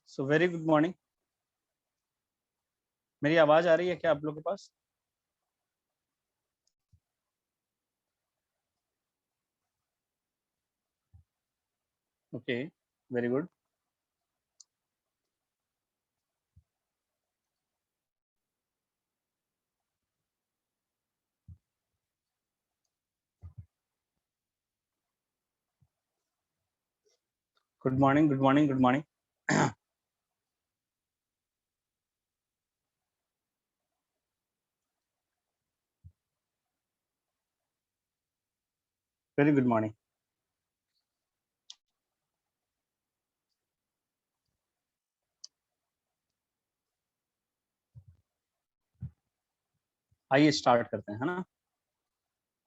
So very good morning. मेरी आवाज आ रही है क्या आप लोग के पास? Okay, very good. Good morning, good morning, good morning. Very good morning. आइए स्टार्ट करते हैं, है ना।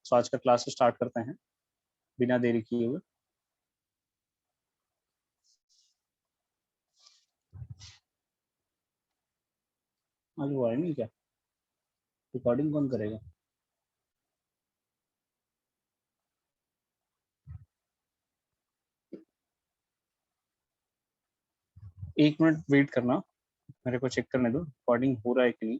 सो आज का क्लास स्टार्ट करते हैं बिना देरी किए हुए। आज वो आए नहीं क्या? रिकॉर्डिंग कौन करेगा? एक मिनट वेट करना, मेरे को चेक करने दो रिकॉर्डिंग हो रहा है कि नहीं।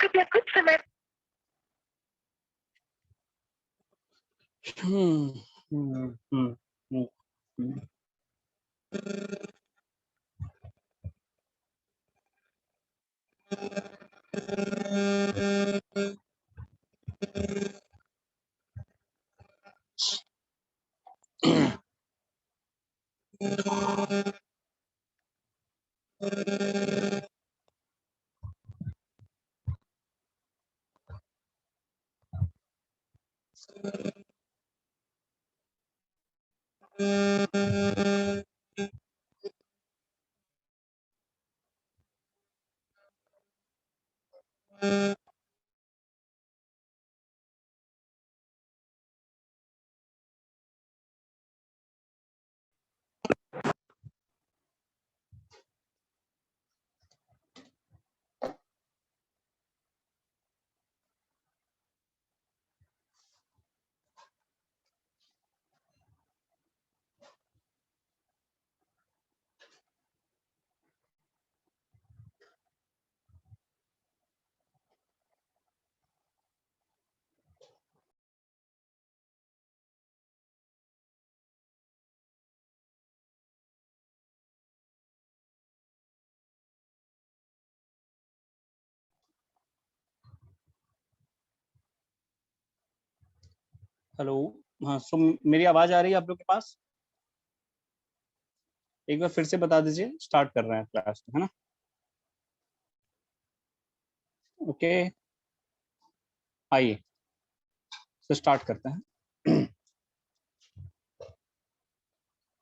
कृपया कुछ समय हम्म, हम्म, हम्म, हम्म, हम्म। हेलो। हाँ, सो मेरी आवाज आ रही है आप लोग के पास? एक बार फिर से बता दीजिए, स्टार्ट कर रहे हैं क्लास, है ना। ओके, आइए तो स्टार्ट करते हैं।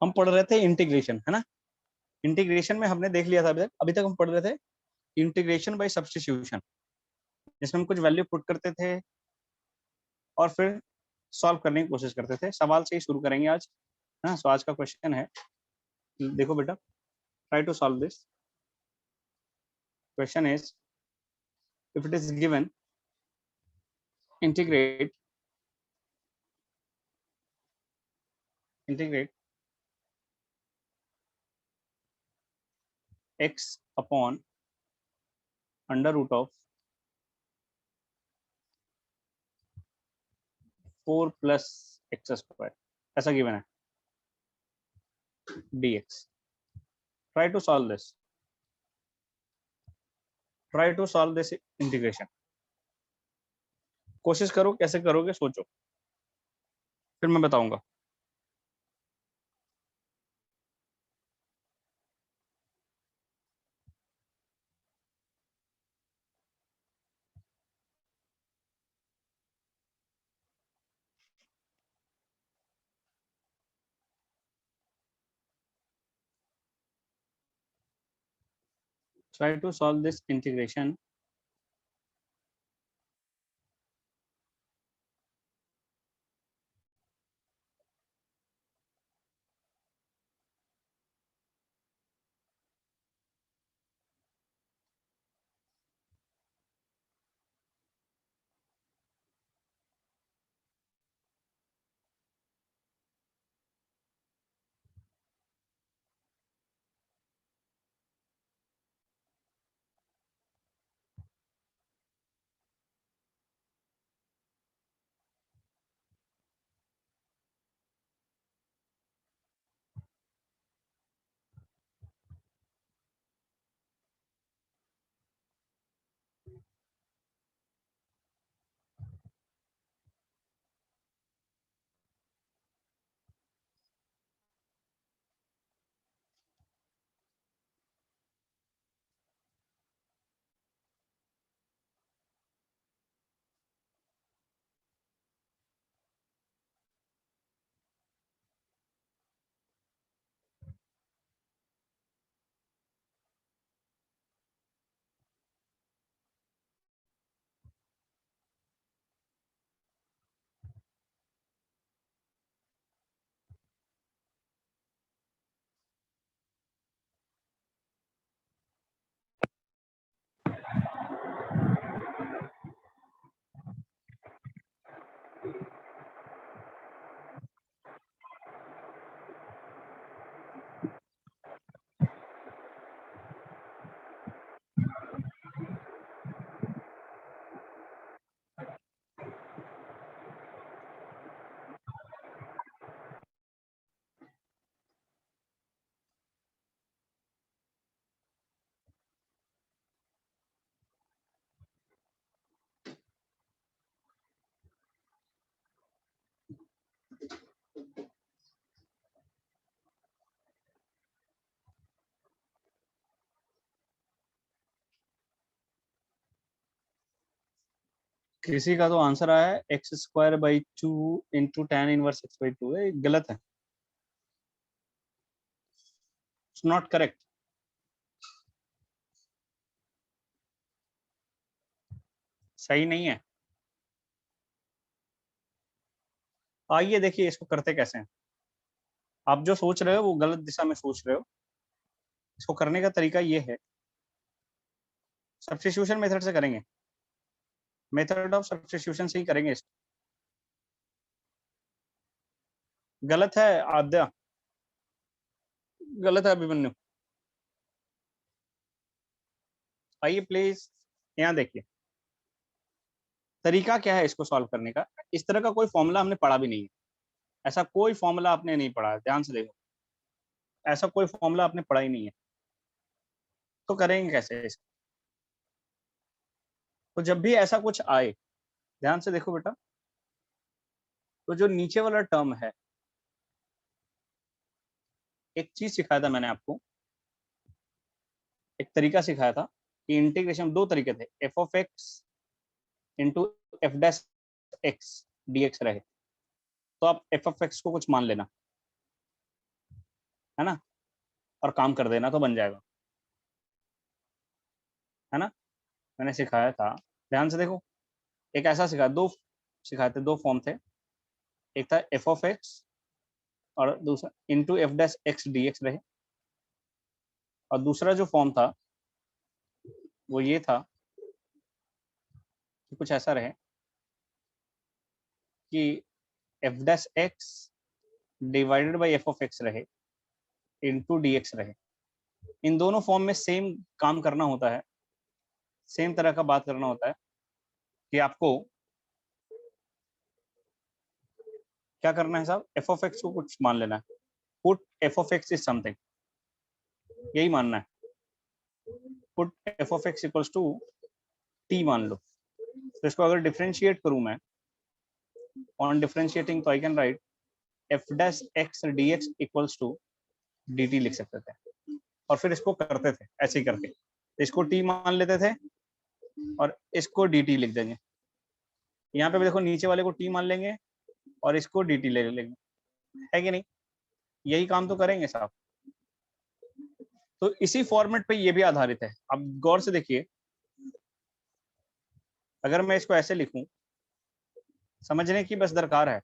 हम पढ़ रहे थे इंटीग्रेशन, है ना। इंटीग्रेशन में हमने देख लिया था अभी तक हम पढ़ रहे थे इंटीग्रेशन बाय सब्स्टिट्यूशन, जिसमें हम कुछ वैल्यू पुट करते थे और फिर सॉल्व करने की कोशिश करते थे। सवाल से ही शुरू करेंगे आज, हाँ। सो आज का क्वेश्चन है, देखो बेटा, try to solve this. Question is, if it is given integrate integrate x upon under root of 4 plus x square, ऐसा गिवन है dx. Try to solve this. Try to solve this integration. कोशिश करो, कैसे करोगे सोचो, फिर मैं बताऊंगा. Try to solve this integration. किसी का तो आंसर आया है x square by 2 into tan inverse x by 2 है, गलत है. It's not correct. सही नहीं है. आइए देखिए इसको करते कैसे हैं. आप जो सोच रहे हो वो गलत दिशा में सोच रहे हो. इसको करने का तरीका ये है, सब्स्टिट्यूशन मेथड से करेंगे. मेथड ऑफ सब्स्टिट्यूशन से ही करेंगे इसको. गलत है आद्या, गलत है अभिमन्यु. आइए प्लीज यहाँ देखिए तरीका क्या है इसको सॉल्व करने का. इस तरह का कोई फॉर्मूला हमने पढ़ा भी नहीं है. ऐसा कोई फॉर्मूला आपने नहीं पढ़ा है, ध्यान से देखो. ऐसा कोई फॉर्मूला आपने पढ़ा ही नहीं है. तो करेंगे कैसे इसको. तो जब भी ऐसा कुछ आए, ध्यान से देखो बेटा, तो जो नीचे वाला टर्म है, एक चीज सिखाया था मैंने आपको, एक तरीका सिखाया था कि इंटीग्रेशन दो तरीके थे, F of x into F dash x d x रहे. तो आप एफ ऑफ एक्स को कुछ मान लेना, है ना, और काम कर देना तो बन जाएगा, है ना. मैंने सिखाया था, ध्यान से देखो. एक ऐसा सिखाया, दो सिखाए थे, दो फॉर्म थे. एक था एफ ऑफ एक्स और दूसरा into F dash x d x रहे. और दूसरा जो फॉर्म था वो ये था कि कुछ ऐसा रहे कि F dash x divided by F of x रहे इंटू डी एक्स रहे. इन दोनों फॉर्म में सेम काम करना होता है, सेम तरह का बात करना होता है कि आपको क्या करना है साहब, एफ ऑफ एक्स को कुछ मान लेना है, put f of x is something, यही मानना है। Put f of x equals to t मान लो। तो इसको अगर डिफरेंशिएट करूं मैं, ऑन डिफरेंशिएटिंग तो I can write f dash x d x equals to d t लिख सकते थे, और फिर इसको करते थे ऐसे ही करके, इसको टी मान लेते थे और इसको डी टी लिख देंगे। यहाँ पे भी देखो नीचे वाले को टी मान लेंगे और इसको डी टी ले लेंगे, है कि नहीं? यही काम तो करेंगे साहब। तो इसी फॉर्मेट पे ये भी आधारित है। अब गौर से देखिए, अगर मैं इसको ऐसे लिखूं, समझने की बस दरकार है,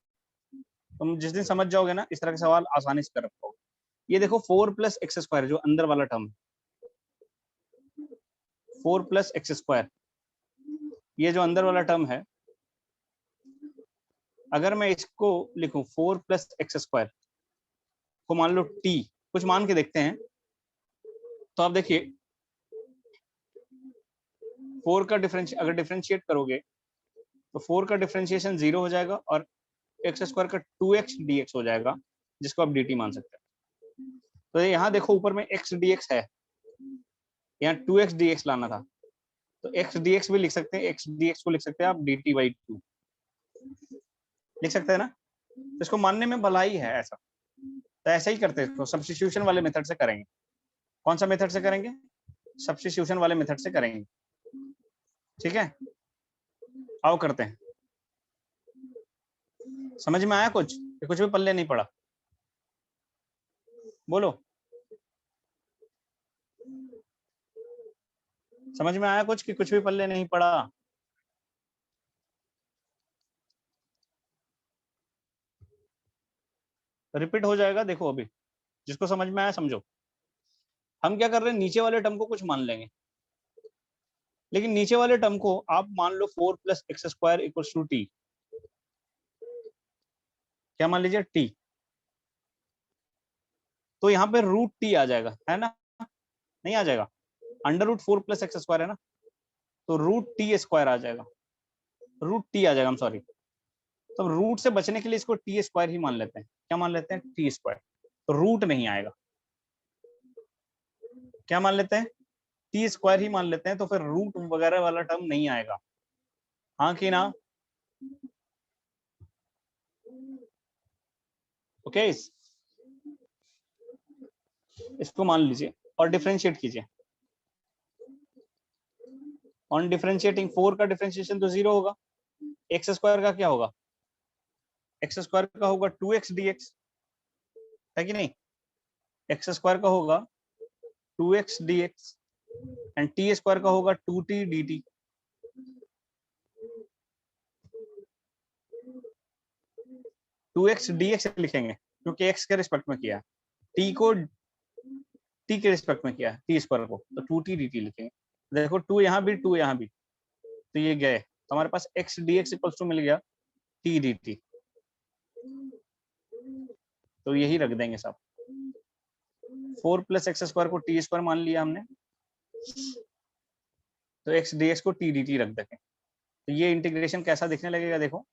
तुम जिस दिन समझ जाओगे ना, इस तरह के सवाल आसानी से कर पाओगे। ये देखो 4 प्लस एक्स स्क्वायर, जो अंदर वाला टर्म, 4 प्लस एक्स स्क्वायर, ये जो अंदर वाला टर्म है, अगर मैं इसको लिखूं 4 प्लस एक्स स्क्वायर को मान लो टी, कुछ मान के देखते हैं। तो आप देखिए 4 का अगर डिफरेंशिएट करोगे तो 4 का डिफरेंशिएशन 0 हो जाएगा और एक्स स्क्वायर का 2x dx हो जाएगा, जिसको आप dt मान सकते हैं। तो यहाँ देखो ऊपर में x dx है, यहाँ 2x dx लाना था, तो x dx भी लिख सकते हैं, x dx को लिख सकते हैं आप dt/2 लिख सकते हैं ना। तो इसको मानने में भलाई है ऐसा, तो ऐसा ही करते हैं इसको, सब्स्टिट्यूशन वाले मेथड से करेंगे। कौन सा मेथड से करेंगे? सब्स्टिट्यूशन वाले मेथड से करेंगे, ठीक है? आओ करते हैं। समझ में आया कुछ? कुछ भी पल्ले नहीं पड़ा? बोलो, समझ में आया कुछ कि कुछ भी पल्ले नहीं पड़ा? रिपीट हो जाएगा, देखो अभी जिसको समझ में आया समझो। हम क्या कर रहे हैं, नीचे वाले टर्म को कुछ मान लेंगे, लेकिन नीचे वाले टर्म को आप मान लो 4 plus x square equals to t, क्या मान लीजिए टी। तो यहाँ पे रूट टी आ जाएगा, है ना? नहीं आ जाएगा? Under root 4 plus x square है ना, तो रूट टी स्क्वायर आ जाएगा, रूट टी आ जाएगा, हम सॉरी। तो रूट से बचने के लिए इसको टी स्क्वायर ही मान लेते हैं। क्या मान लेते हैं? T square. तो रूट नहीं आएगा, क्या मान लेते हैं? टी स्क्वायर ही मान लेते हैं, तो फिर रूट वगैरह वाला टर्म नहीं आएगा, हाँ कि ना? ओके, इसको मान लीजिए और डिफरेंशिएट कीजिए। ऑन डिफरेंशिएटिंग 4 का डिफरेंशिएशन तो 0 होगा, एक्स स्क्वायर का क्या होगा? एक्स स्क्वायर का होगा 2x dx, है कि नहीं? एक्स स्क्वायर का होगा 2x dx and t square का होगा 2t dt। 2x dx लिखेंगे क्योंकि x के रिस्पेक्ट में किया है, t को t के रिस्पेक्ट में किया है, t स्क्वायर को, तो 2t dt लिखेंगे। देखो 2 यहाँ भी 2 यहाँ भी, तो ये गए, तो हमारे पास x dx इक्वल्स टू मिल गया t dt। तो यही रख देंगे साहब, 4 प्लस एक्स स्क्वायर को टी स्क्वायर मान लिया हमने, तो एक्स डी एक्स को टी डी टी रख देंगे। तो ये इंटीग्रेशन कैसा दिखने लगेगा, देखो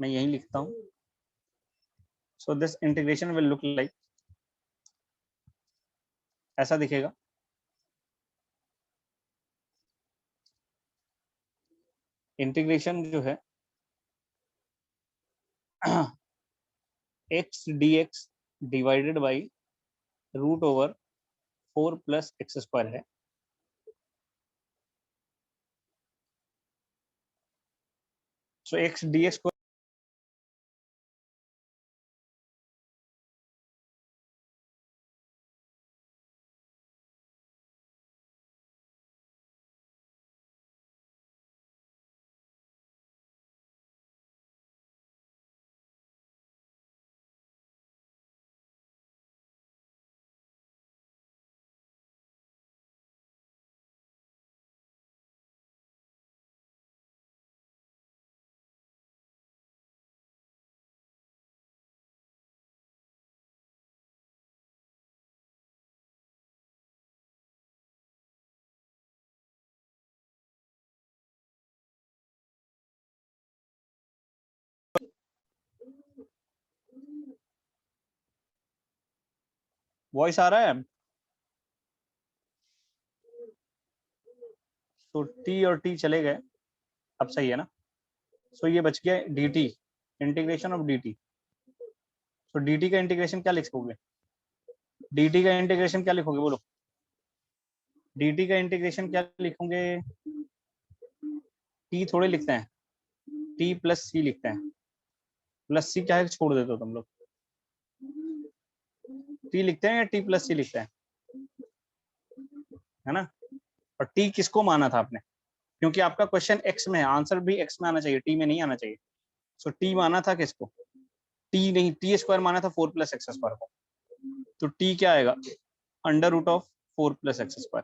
मैं यही लिखता हूँ। So this integration will look like, ऐसा दिखेगा। इंटीग्रेशन जो है x d x divided by root over 4 plus x square है। सो एक्स डी एक्स को वॉइस आ रहा है? तो टी और टी चले गए, अब सही है ना? सो ये बच गया D T, integration of D t. तो डी टी का इंटीग्रेशन क्या लिखोगे? डी टी का इंटीग्रेशन क्या लिखोगे बोलो? डी टी का इंटीग्रेशन क्या लिखोगे? टी थोड़े लिखते हैं, टी प्लस सी लिखते हैं। प्लस सी क्या है, छोड़ देते हो तुम लोग? टी लिखते हैं या टी प्लस सी लिखते हैं? है ना? और टी किसको माना था आपने? क्योंकि आपका क्वेश्चन एक्स में है, आंसर भी एक्स में आना चाहिए, टी में नहीं आना चाहिए। सो टी माना था किसको? टी नहीं, टी स्क्वायर माना था 4+x² को। तो टी क्या आएगा? Under root of 4+x²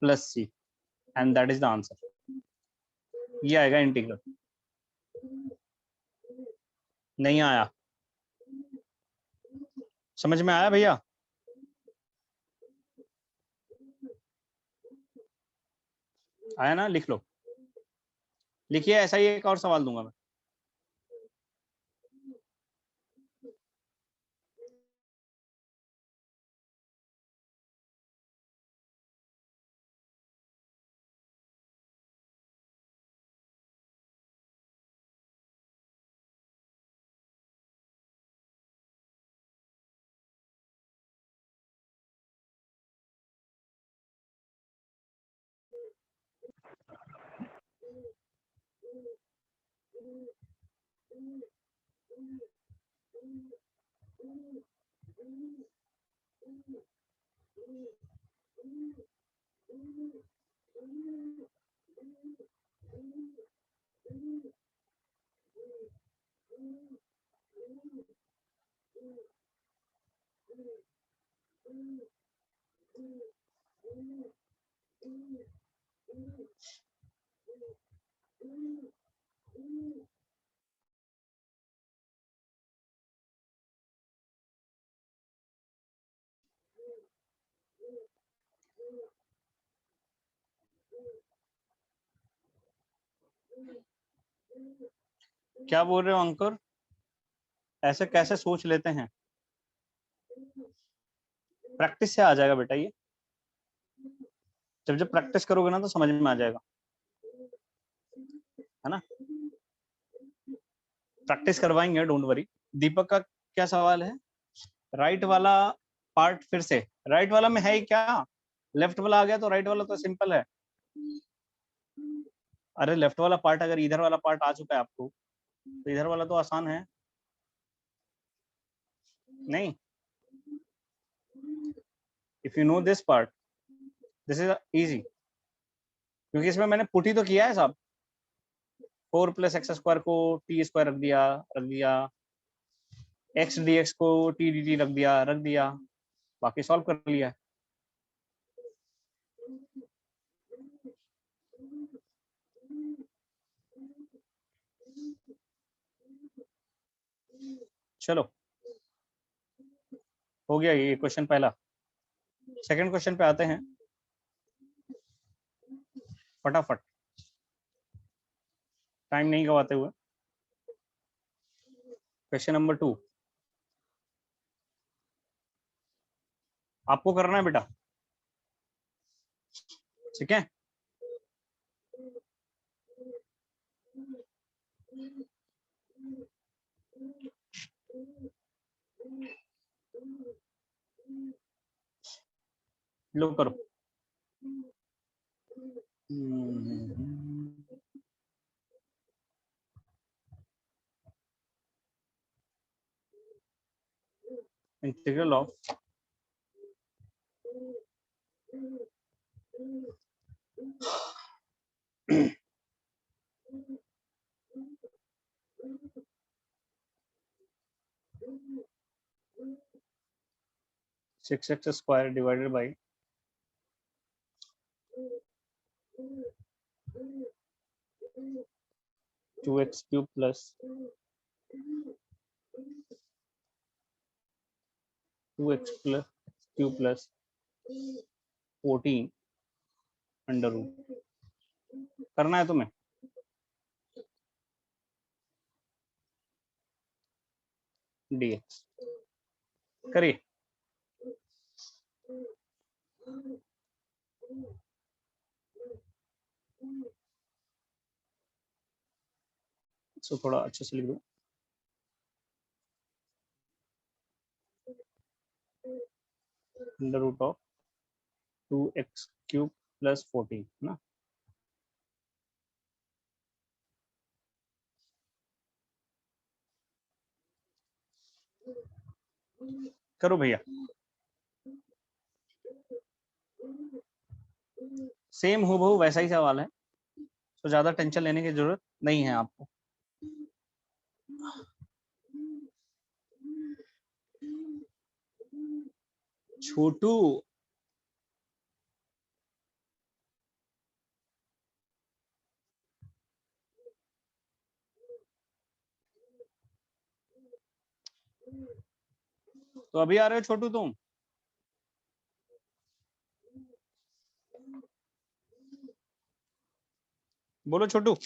plus c, and that is the answer. ये आएगा इंटीग्रल। नहीं आया? समझ में आया भैया? आया ना? लिख लो, लिखिए। ऐसा ही एक और सवाल दूंगा मैं। क्या बोल रहे हो अंकुर? ऐसे कैसे सोच लेते हैं? प्रैक्टिस से आ जाएगा बेटा ये। जब जब प्रैक्टिस करोगे ना तो समझ में आ जाएगा, है ना? प्रैक्टिस करवाएंगे, डोंट वरी। दीपक का क्या सवाल है? राइट वाला पार्ट फिर से, राइट वाला में है ही क्या? लेफ्ट वाला आ गया तो राइट वाला तो सिंपल है। अरे लेफ्ट वाला पार्ट, अगर इधर वाला पार्ट आ चुका है आपको तो इधर वाला तो आसान है। नहीं, if you know this part, this is easy, क्योंकि इसमें मैंने पुट ही तो किया है साहब। 4+x² को t² रख दिया, x dx को t dt रख दिया, बाकी सॉल्व कर लिया। चलो, हो गया ये क्वेश्चन पहला। सेकंड क्वेश्चन पे आते हैं फटाफट, टाइम नहीं गवाते हुए। क्वेश्चन नंबर 2 आपको करना है बेटा, ठीक है? लो करो। Integral of six x square divided by 2x³ plus 2x³ plus 14 under root करना है तुम्हें। dx करिए। इसको थोड़ा अच्छे से लिख दो। अंडर रूट ऑफ 2x³ + 14 है ना। करो भैया। सेम हूबहू वैसा ही सवाल है, तो ज्यादा टेंशन लेने की जरूरत नहीं है आपको। छोटू तो अभी आ रहे हो छोटू तुम? बोलो छोटू।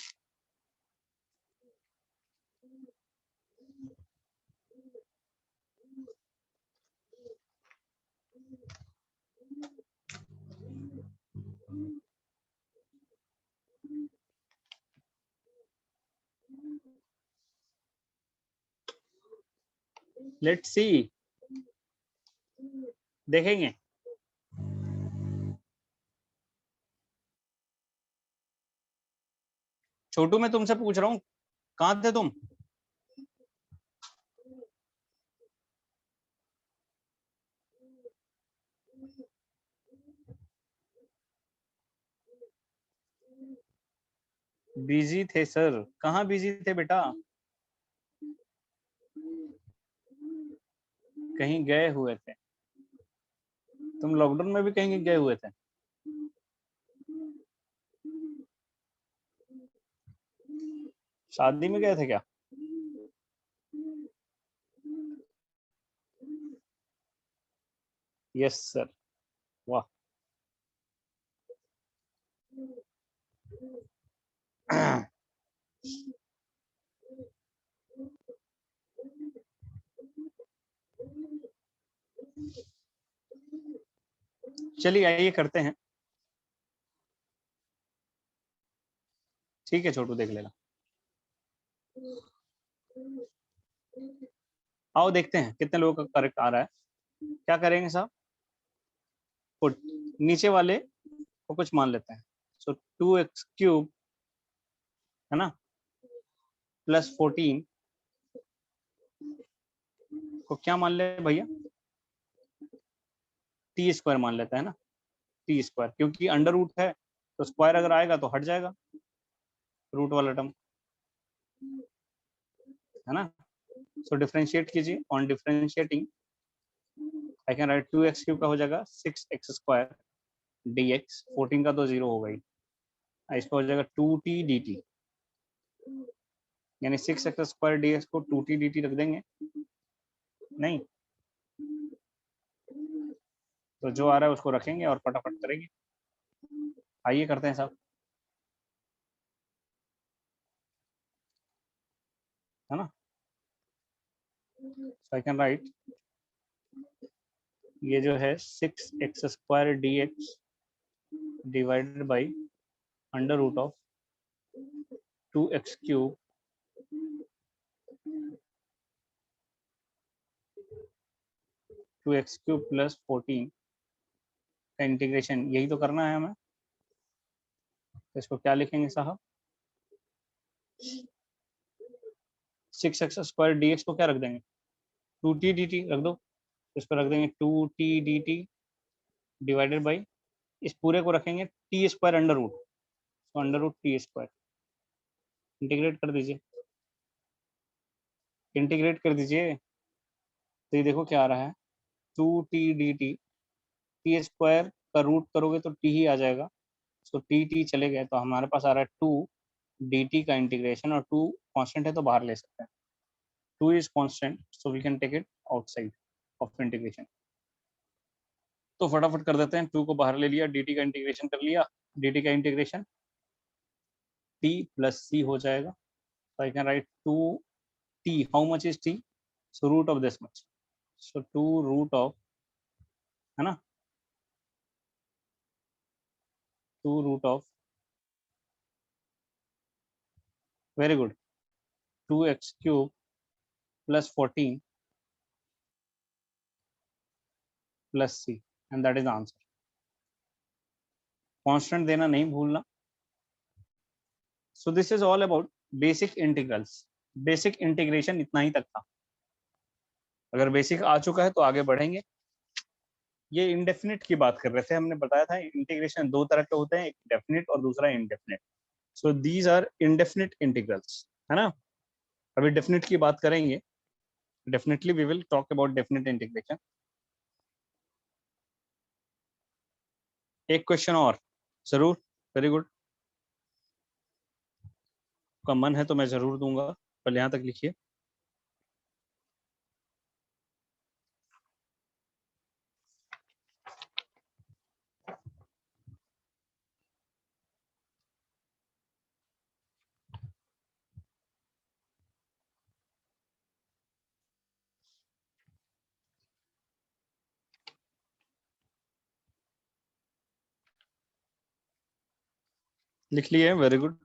लेट्स सी, देखेंगे। छोटू मैं तुमसे पूछ रहा हूँ, कहाँ थे तुम? बिजी थे सर। कहाँ बिजी थे बेटा? कहीं गए हुए थे। तुम लॉकडाउन में भी कहीं गए हुए थे? शादी में गए थे क्या? Yes sir. वाह। चलिए आइए करते हैं। ठीक है छोटू, देख लेना। आओ देखते हैं कितने लोगों का करेक्ट आ रहा है। क्या करेंगे साहब? पुट नीचे वाले को कुछ मान लेते हैं। सो 2x³ है ना +14 को क्या मान ले भैया? t² मान लेते हैं ना। t², क्योंकि अंडर रूट है तो स्क्वायर अगर आएगा तो हट जाएगा रूट वाला टर्म, है ना। सो डिफरेंशिएट कीजिए। On differentiating I can right 2x³ का हो जाएगा 6x² dx। 14 का तो 0 हो गई। इसका हो जाएगा 2t dt, यानी 6x² dx को 2t dt रख देंगे। नहीं तो जो आ रहा है उसको रखेंगे और फटाफट करेंगे। आइए करते हैं साहब, है ना। आई कैन राइट ये जो है 6x² dx divided by under root of 2x³ 2x³ +14 का इंटीग्रेशन, यही तो करना है हमें। तो इसको क्या लिखेंगे साहब? 6x² dx को क्या रख देंगे? 2t dt रख दो। इसको रख देंगे 2t dt डिवाइडेड बाई, इस पूरे को रखेंगे t² अंडर रूट, तो अंडर रूट t²। इंटीग्रेट कर दीजिए, इंटीग्रेट कर दीजिए। तो ये देखो क्या आ रहा है, 2t dt। t² का रूट करोगे तो t ही आ जाएगा। तो t चले गए तो हमारे पास आ रहा है 2 dt का इंटीग्रेशन, और 2 कांस्टेंट है तो बाहर ले सकते हैं। 2 is constant, so we can take it outside of integration. तो फटाफट कर देते हैं। 2 को बाहर ले लिया, dt का इंटीग्रेशन कर लिया। dt का इंटीग्रेशन t + c हो जाएगा। So I can write 2t. How much is t? So root of this much. So 2 root of, है ना, 2 root of, very good, 2x³ plus 14 plus c, and that is answer. Constant देना नहीं भूलना। So this is all about basic integrals. Basic integration इतना ही तक था। अगर बेसिक आ चुका है तो आगे बढ़ेंगे। ये इंडेफिनिट की बात कर रहे थे, हमने बताया था इंटीग्रेशन दो तरह के होते हैं, एक डेफिनिट और दूसरा indefinite. So these are indefinite integrals, है ना। अभी डेफिनिट की बात करेंगे, definitely we will talk about definite integration. एक क्वेश्चन और जरूर, वेरी गुड। का मन है तो मैं जरूर दूंगा, पर यहाँ तक लिखिए। लिख लिए, वेरी गुड।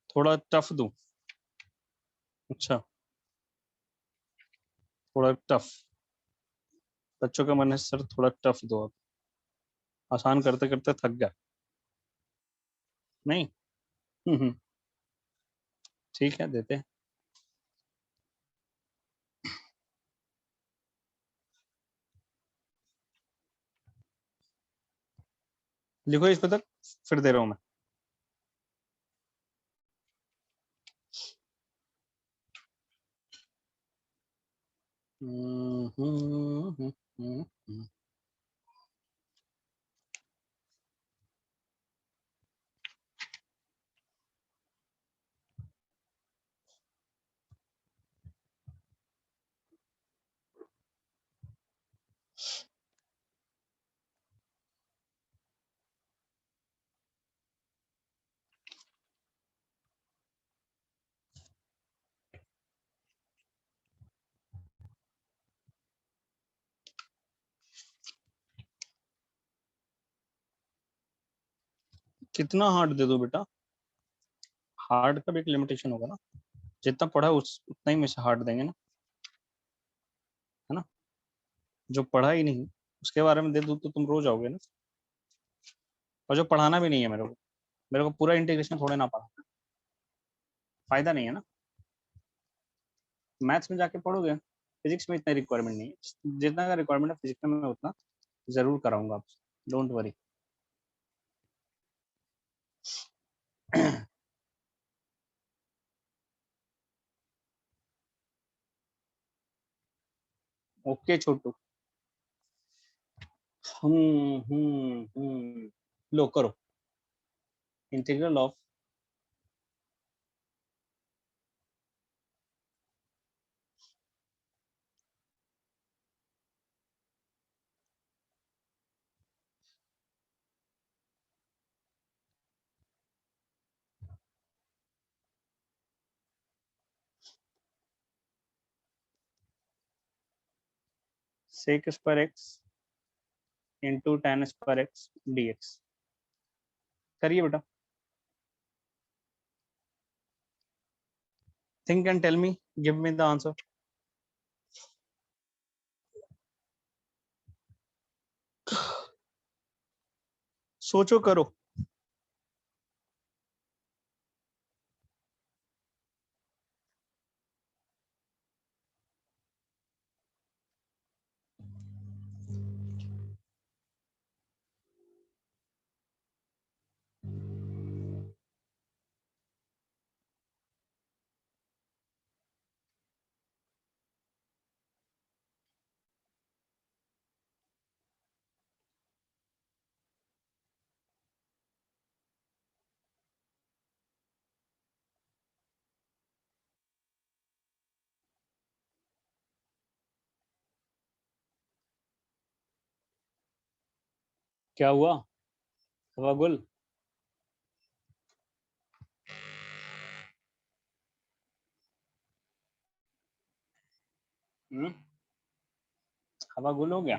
थोड़ा टफ दूं? अच्छा, थोड़ा टफ। बच्चों का मन है सर थोड़ा टफ दो, आप आसान करते करते थक गया। नहीं। ठीक है, देते हैं। लिखो इस पे तक, फिर दे रहा हूं मैं। कितना हार्ड दे दो बेटा? हार्ड का भी एक लिमिटेशन होगा ना। जितना पढ़ा उस उतना ही में से हार्ड देंगे ना, है ना। जो पढ़ा ही नहीं उसके बारे में दे दूं तो तुम रो जाओगे ना। और जो पढ़ाना भी नहीं है मेरे को पूरा इंटीग्रेशन थोड़े ना पढ़ा, फायदा नहीं है ना। मैथ्स में जाके पढ़ोगे, फिजिक्स में इतना रिक्वायरमेंट नहीं है, जितना का रिक्वायरमेंट है फिजिक्स में मैं उतना जरूर कराऊंगा आपसे, डोंट वरी। ओके छोटू। लो करो, integral of sec square x into tan square x dx। करिए बेटा, think and tell me, give me the answer. सोचो करो। क्या हुआ हवा गुल? हवा गुल हो गया।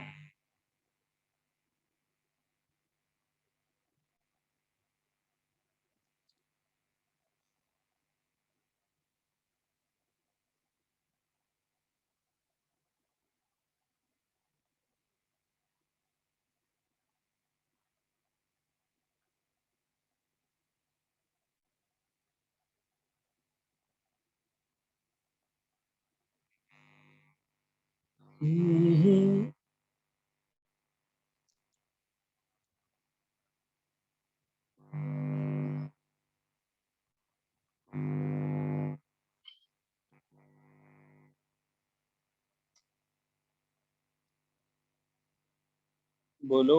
बोलो,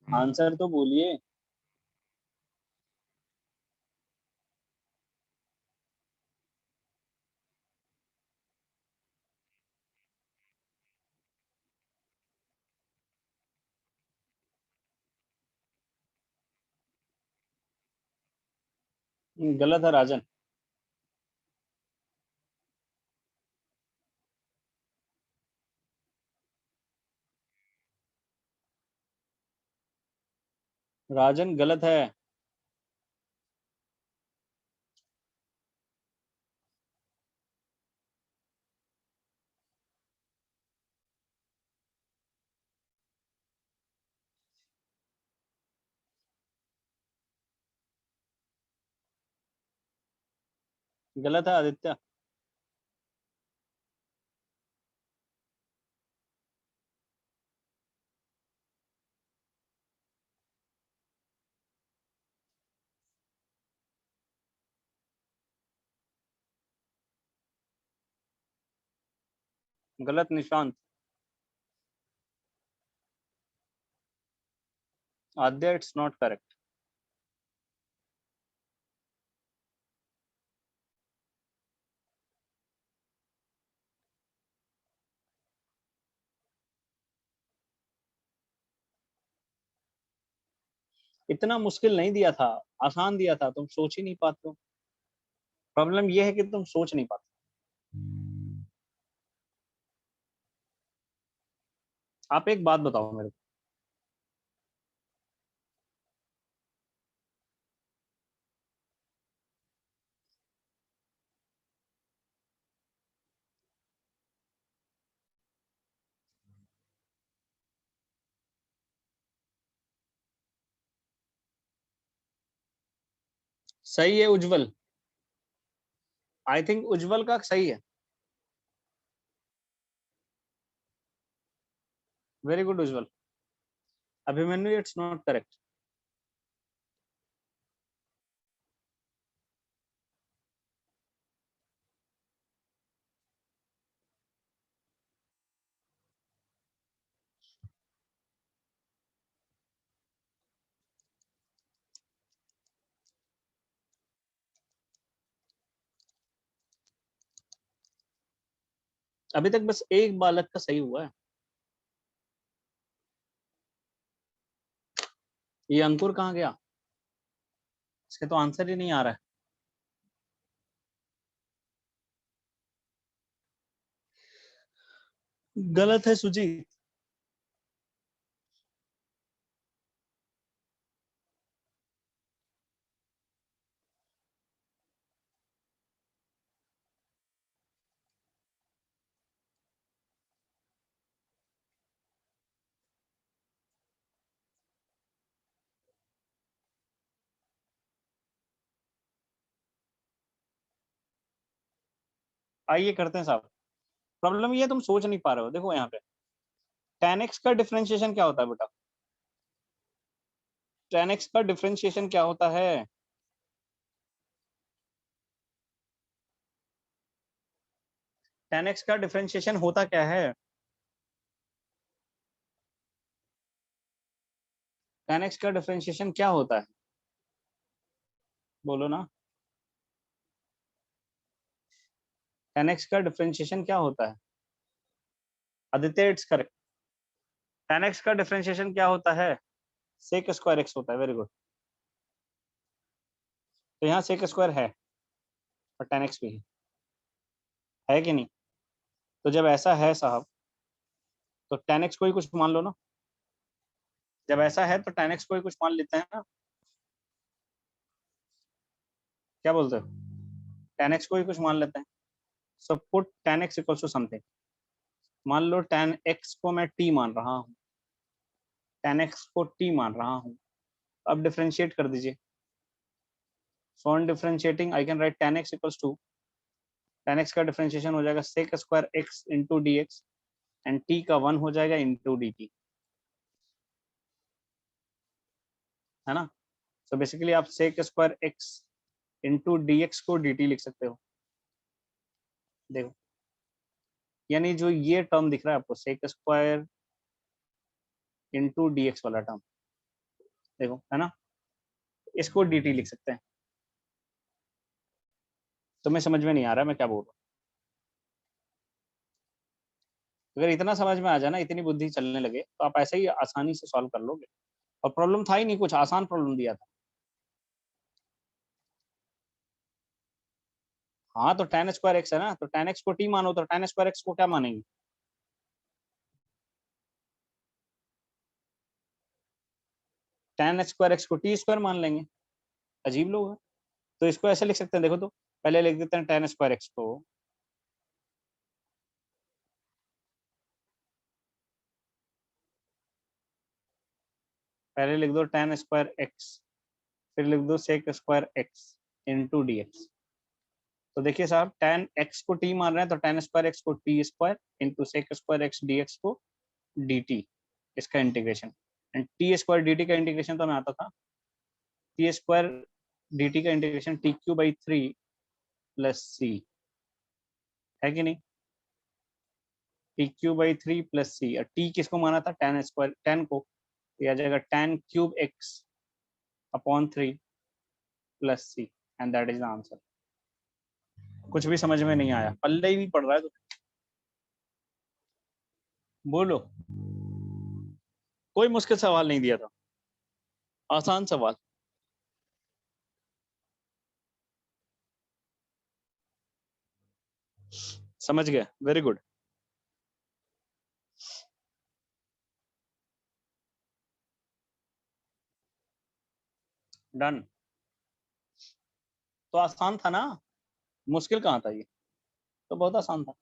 आंसर तो बोलिए। गलत है राजन। राजन गलत है। गलत है आदित्य। गलत निशांत। आद्या, इट्स नॉट करेक्ट। इतना मुश्किल नहीं दिया था, आसान दिया था, तुम सोच ही नहीं पाते हो। प्रॉब्लम ये है कि तुम सोच नहीं पाते। आप एक बात बताओ मेरे को। सही है उज्जवल। आई थिंक उज्जवल का सही है। Very good Ujjwal. Abhimanyu, it's not correct. अभी तक बस एक बालक का सही हुआ है। ये अंकुर कहाँ गया? इसके तो आंसर ही नहीं आ रहा है। गलत है सुजीत। आइए करते हैं साहब। प्रॉब्लम ये है, तुम सोच नहीं पा रहे हो। देखो यहाँ पे tan x का डिफरेंशिएशन क्या होता है बेटा? tan x का डिफरेंशिएशन क्या होता है? tan x का डिफरेंशिएशन होता क्या है? tan x का डिफरेंशिएशन क्या होता है? बोलो ना। tan x का डिफरेंशिएशन क्या होता है? Aditya, it's correct. tan x का डिफरेंशिएशन क्या होता है? sec स्क्वायर x होता है। Very good. तो यहाँ sec स्क्वायर है और tan x भी है कि नहीं? तो जब ऐसा है साहब तो tan x को ही कुछ मान लो ना, जब ऐसा है तो tan x को ही कुछ मान लेते हैं ना, क्या बोलते हो, tan x को ही कुछ मान लेते हैं। So put tan x equals to something, मान लो tan x को मैं t मान रहा हूँ, tan x को t मान रहा हूँ, अब डिफरेंशिएट कर दीजिए। So on differentiating I can write tan x equals to, tan x का डिफरेंशिएशन हो जाएगा sec square x into d x, and t का 1 हो जाएगा इंटू डी टी, है ना। सो बेसिकली आप sec square x into d x को डी टी लिख सकते हो। देखो, यानी जो ये टर्म दिख रहा है आपको sec square into d x वाला टर्म, देखो है ना, इसको डी टी लिख सकते हैं। तुम्हें समझ में नहीं आ रहा मैं क्या बोल रहा हूँ? अगर इतना समझ में आ जाए ना, इतनी बुद्धि चलने लगे, तो आप ऐसे ही आसानी से सॉल्व कर लोगे। और प्रॉब्लम था ही नहीं, कुछ आसान प्रॉब्लम दिया था। हाँ तो tan स्क्वायर एक्स है ना, तो tan x को t मानो, तो tan स्क्वायर एक्स को क्या मानेंगे, tan स्क्वायर एक्स को t स्क्वायर मान लेंगे। अजीब लोग हैं। तो इसको ऐसे लिख सकते हैं, देखो तो पहले लिख देते हैं tan स्क्वायर एक्स को, पहले लिख दो tan स्क्वायर एक्स, फिर लिख दो sec square x into d x. तो देखिए साहब, tan x को t मान रहे हैं, तो tan स्क्वायर एक्स को t square into sec square x d x को dt, इसका integration. And t square d t का इंटीग्रेशन तो हमें आता था, टी स्क्वायर डी टी का integration t cube by 3 plus c, है कि नहीं, t cube by 3 plus c. और टी किसको माना था, tan स्क्वायर, tan को, तो यह आ जाएगा tan cube x upon 3 plus c, and that is the answer. कुछ भी समझ में नहीं आया, पल्ले ही नहीं पड़ रहा है तो बोलो। कोई मुश्किल सवाल नहीं दिया था, आसान सवाल। समझ गए, वेरी गुड, डन। तो आसान था ना, मुश्किल कहाँ था ये, तो बहुत आसान था।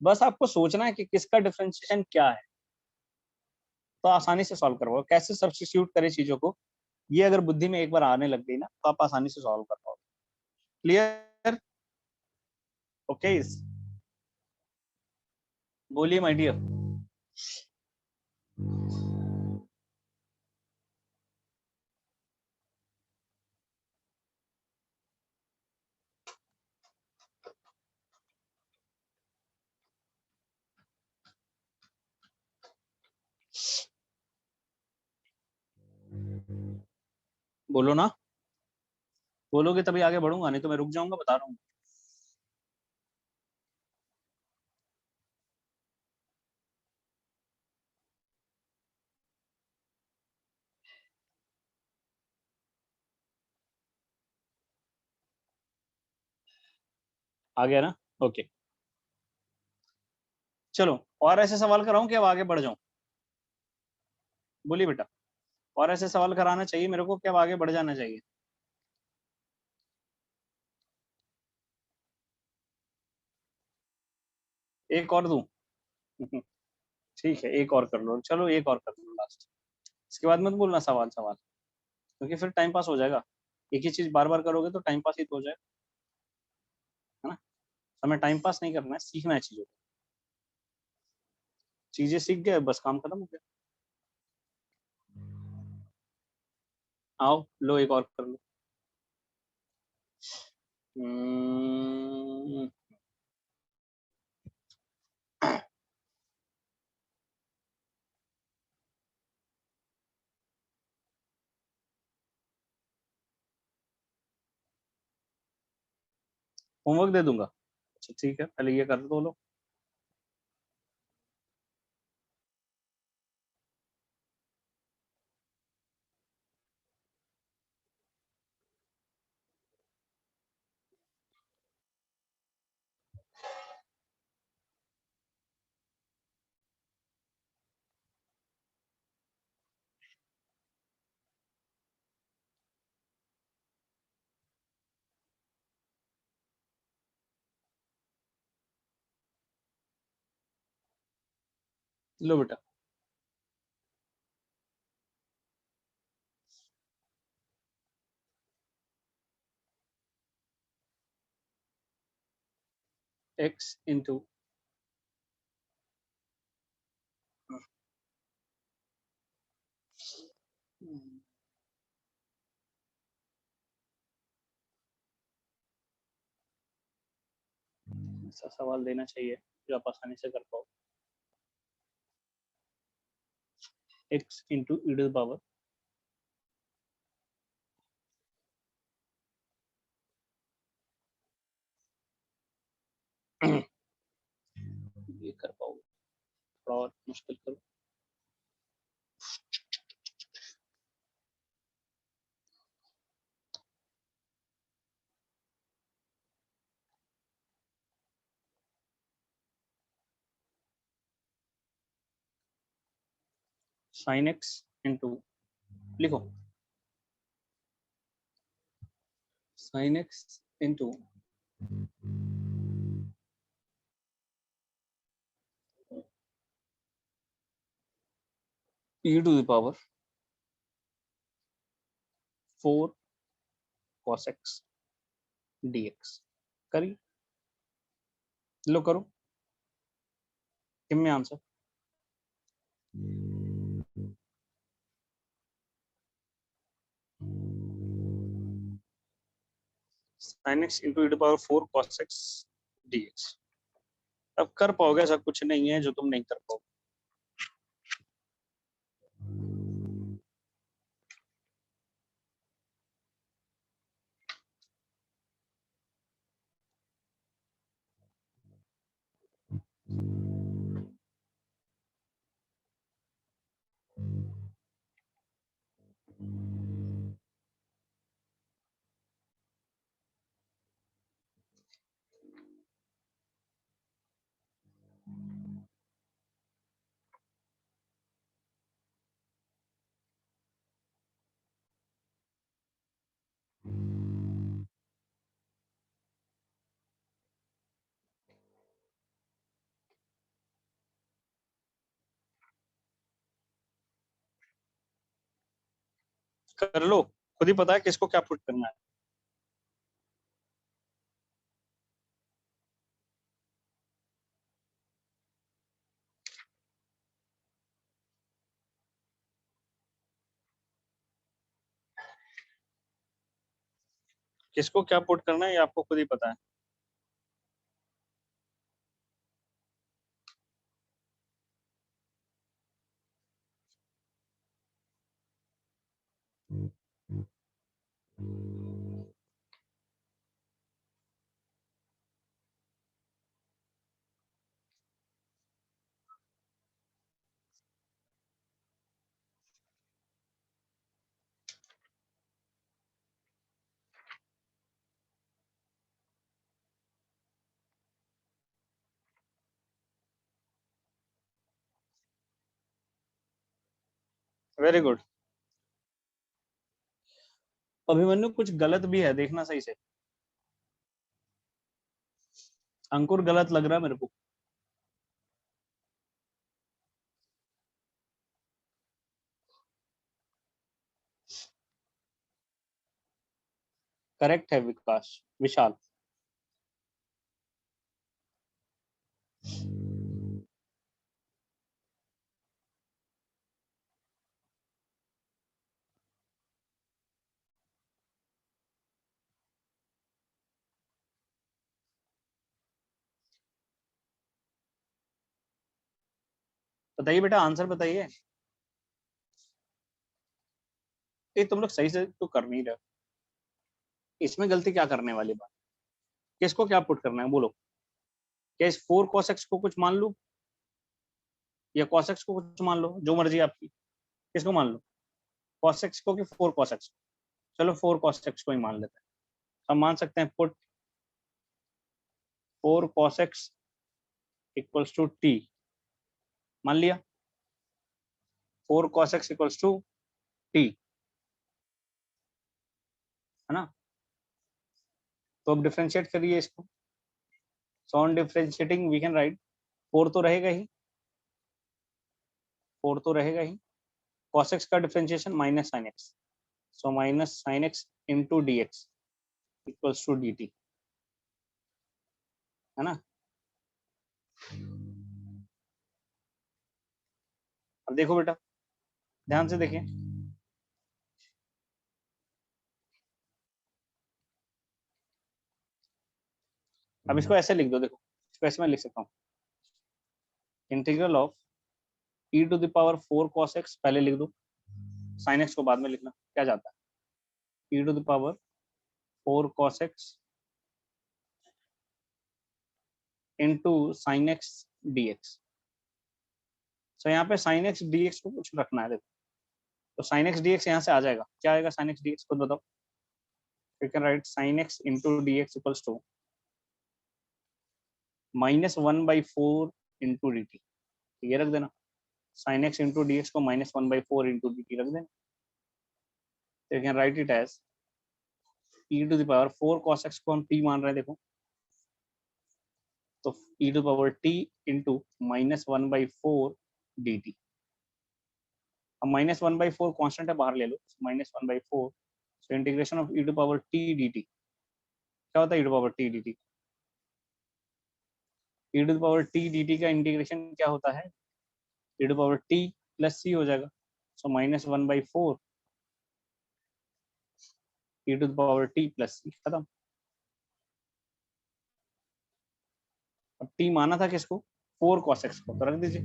बस आपको सोचना है कि किसका डिफरेंशिएशन क्या है, तो आसानी से सॉल्व करोगे। कैसे सब्स्टिट्यूट करें चीजों को, ये अगर बुद्धि में एक बार आने लग गई ना, तो आप आसानी से सॉल्व कर पाओगे। क्लियर, ओके, बोलिए माय डियर। बोलो ना, बोलोगे तभी आगे बढ़ूंगा, नहीं तो मैं रुक जाऊंगा, बता रहा हूँ। आ गया ना, ओके। चलो, और ऐसे सवाल कराऊं कि अब आगे बढ़ जाऊं, बोलिए बेटा। और ऐसे सवाल कराना चाहिए मेरे को कि अब आगे बढ़ जाना चाहिए। एक और दूं? ठीक है, एक और कर लो, चलो एक और कर लो लास्ट, इसके बाद मत बोलना सवाल सवाल, क्योंकि फिर टाइम पास हो जाएगा। एक ही चीज बार बार करोगे तो टाइम पास ही तो हो जाएगा, है ना। हमें टाइम पास नहीं करना है, सीखना है चीजों को। चीजें सीख गए, बस काम खत्म हो गया। आओ लो, एक और कर लो। हम्म, होमवर्क दे दूंगा, अच्छा ठीक है, पहले ये कर दो लो। लो बेटा, x इंटू ऐसा सवाल देना चाहिए जो आप आसानी से कर पाओ। x into e to the power ये कर पाओगे, थोड़ा और मुश्किल करो। साइन x इंटू, लिखो sine x into e to the power 4 cos x dx। करी, लो करो, किम में answer. Sine x into e to power 4 cos x dx। अब कर पाओगे, ऐसा कुछ नहीं है जो तुम नहीं कर पाओगे। कर लो, खुद ही पता है किसको क्या पुट करना है। किसको क्या पुट करना है ये आपको खुद ही पता है। Very good. अभिमन्यु कुछ गलत भी है, देखना सही से। अंकुर गलत लग रहा है मेरे को। करेक्ट है विकास, विशाल। बताइए बेटा, आंसर बताइए। ये तुम लोग सही से तो कर नहीं रहे। इसमें गलती क्या करने वाली बात, किसको क्या पुट करना है बोलो। क्या इस 4 cos x को कुछ मान लूं या cos x को कुछ मान लो, जो मर्जी आपकी। किसको मान लो, cos x को कि 4 cos x। चलो 4 cos x को ही मान लेते हैं। हम मान सकते हैं put 4 cos x equals to t। मान लिया 4 cos x equals to t, है ना। तो अब डिफरेंशिएट करिए इसको। So on differentiating we can write 4 तो रहेगा ही, 4 तो रहेगा ही, cos x का डिफरेंशिएशन minus sine x, so minus sine x into d x equals to d t, है ना। अब देखो बेटा, ध्यान से देखिए, अब इसको ऐसे लिख दो, देखो इसको ऐसे मैं लिख सकता हूँ, integral of e to the power 4 cos x पहले लिख दो, साइन एक्स को बाद में लिखना, क्या जाता है e to the power 4 cos x into sine x d x. So यहाँ पे साइन एक्स डी एक्स को कुछ रखना है, देखो तो साइन एक्स डी एक्स यहाँ से आ जाएगा, क्या आएगा साइन एक्स डी एक्स खुद बताओ, you can write sine x into d x equals to -1/4 into d t, ये रख देना, sine x into d x को -1/4 इंटू डी टी रख देना, तो you can write it as e to the power 4 cos x को हम t मान रहे हैं, देखो तो e to the power t into -1/4 d t. अब -1/4 कांस्टेंट है, बाहर ले लो, -1/4, so integration of e to power t dt, क्या होता है e to power t dt, e to power t dt का इंटीग्रेशन क्या होता है, e to power t plus c हो जाएगा, so -1/4 e to power t plus c, खत्म। अब t माना था किसको, 4 cos x को, तो रख दीजिए,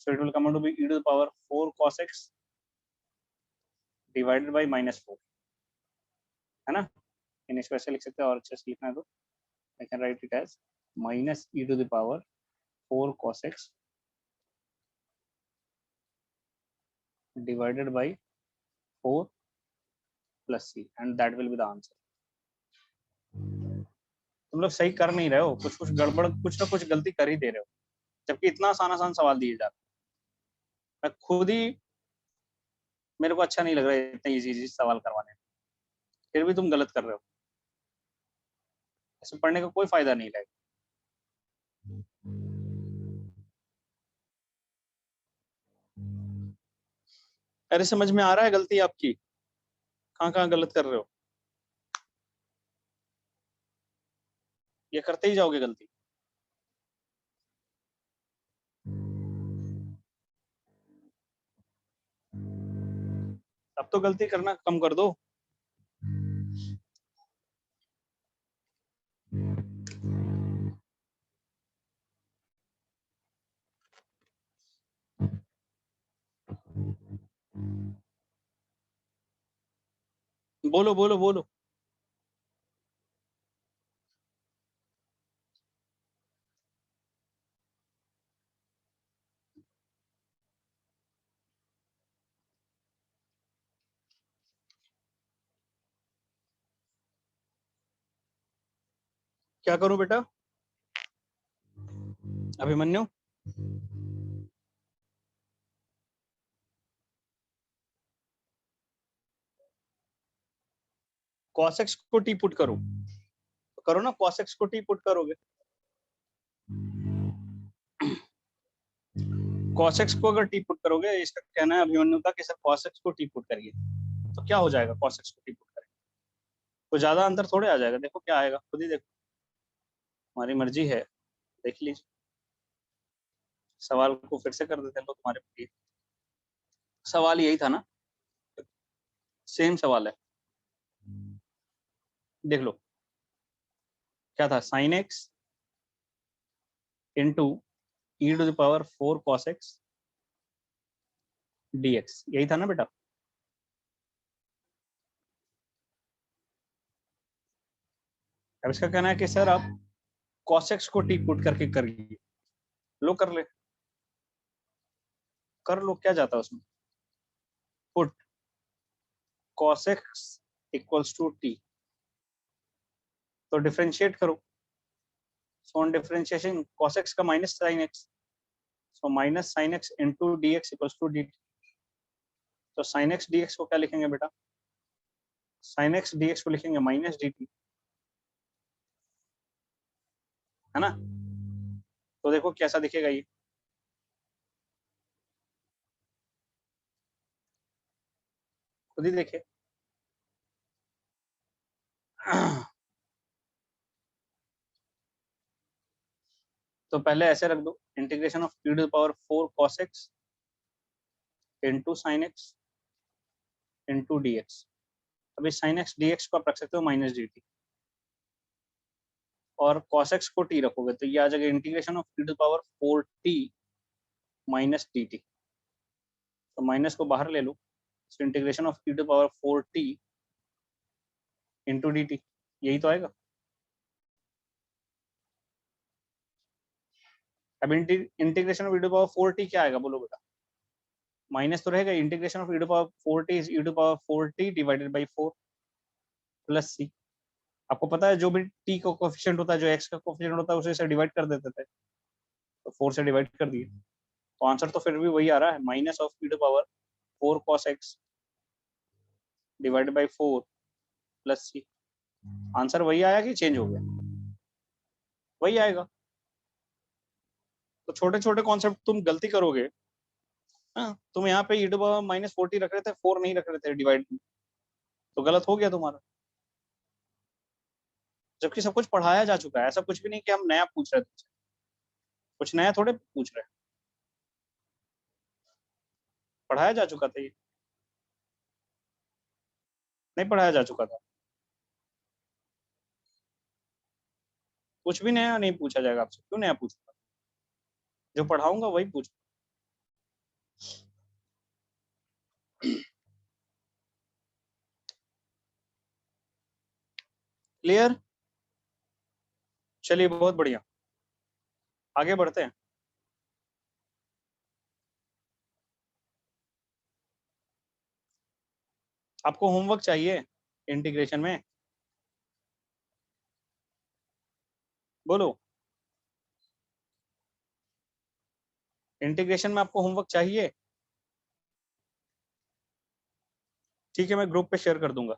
so it will come to be e to power 4 cos x divided by -4, है ना। इन इसको ऐसे लिख सकते हैं, और अच्छे से लिखना है तो I can write it as minus e to the power 4 cos x divided by 4 plus c, and that will be the answer। तुम लोग सही कर नहीं रहे हो, कुछ कुछ गड़बड़, कुछ ना कुछ गलती कर ही दे रहे हो, जबकि इतना आसान आसान सवाल दिए जा रहे हैं। मैं खुद ही, मेरे को अच्छा नहीं लग रहा है इतने इजी इजी सवाल करवाने, फिर भी तुम गलत कर रहे हो, ऐसे पढ़ने का कोई फायदा नहीं रहेगा। अरे समझ में आ रहा है गलती आपकी, कहाँ कहाँ गलत कर रहे हो, ये करते ही जाओगे गलती। अब तो गलती करना कम कर दो। बोलो बोलो बोलो। क्या करूं बेटा अभिमन्यु, cos x को t पुट करो, तो करो ना, cos x को t पुट करोगे, cos x को अगर t पुट करोगे, इसका कहना है अभिमन्यु का कि सर cos x को t पुट करिए, तो क्या हो जाएगा cos x को t पुट करें, तो ज्यादा अंतर थोड़े आ जाएगा, देखो क्या आएगा, खुद ही देखो, हमारी मर्जी है, देख लीजिए। सवाल को फिर से कर देते हैं तो तुम्हारे लिए, सवाल यही था ना, सेम सवाल है, देख लो क्या था, sine x into e to the power 4 cos x dx, यही था ना बेटा। अब इसका कहना है कि सर आप cos x को t पुट करके करिए, लो कर ले, कर लो, क्या जाता है उसमें, put cos x equals to t, तो डिफरेंशिएट करो, so on differentiation cos x का minus sine x, so minus sine x into d x equals to d, तो साइन x dx को क्या लिखेंगे बेटा, साइन x dx को लिखेंगे माइनस डी टी, है ना। तो देखो कैसा दिखेगा ये, खुद ही देखिए। तो पहले ऐसे रख दो, integration of e to the power 4 cos x into sine x into d x. अभी साइन एक्स डी एक्स को आप रख सकते हो माइनस डी टी, और cos x को t रखोगे तो ये आ जाएगा integration of e to the power 4t minus d t. तो माइनस को बाहर ले लो, तो integration of e to the power 4t into d t, यही तो आएगा। अब integration of e to the power 4t क्या आएगा बोलो बेटा? माइनस तो रहेगा, integration of e to the power 4t is e to the power 4t divided by 4 plus c। आपको पता है जो भी t का कोफिशिएंट होता है, जो x का कोफिशिएंट होता है, उसे से डिवाइड कर देते थे, तो 4 से डिवाइड कर दिए, तो आंसर तो फिर भी वही आ रहा है, minus of e to the power 4 cos x divided by 4 plus c। Answer वही आया कि चेंज हो गया? वही आएगा। तो छोटे छोटे कॉन्सेप्ट तुम गलती करोगे। हाँ, तुम यहाँ पे e टू पावर माइनस 40 रख रहे थे, 4 नहीं रख रहे थे डिवाइड में, तो गलत हो गया तुम्हारा। जबकि सब कुछ पढ़ाया जा चुका है, ऐसा कुछ भी नहीं कि हम नया पूछ रहे थे, कुछ नया थोड़े पूछ रहे हैं, पढ़ाया जा चुका था ये। नहीं पढ़ाया जा चुका था, कुछ भी नया नहीं पूछा जाएगा आपसे। क्यों नया पूछूंगा? जो पढ़ाऊंगा वही पूछूंगा। क्लियर? चलिए बहुत बढ़िया, आगे बढ़ते हैं। आपको होमवर्क चाहिए इंटीग्रेशन में? बोलो, इंटीग्रेशन में आपको होमवर्क चाहिए? ठीक है, मैं ग्रुप पे शेयर कर दूंगा,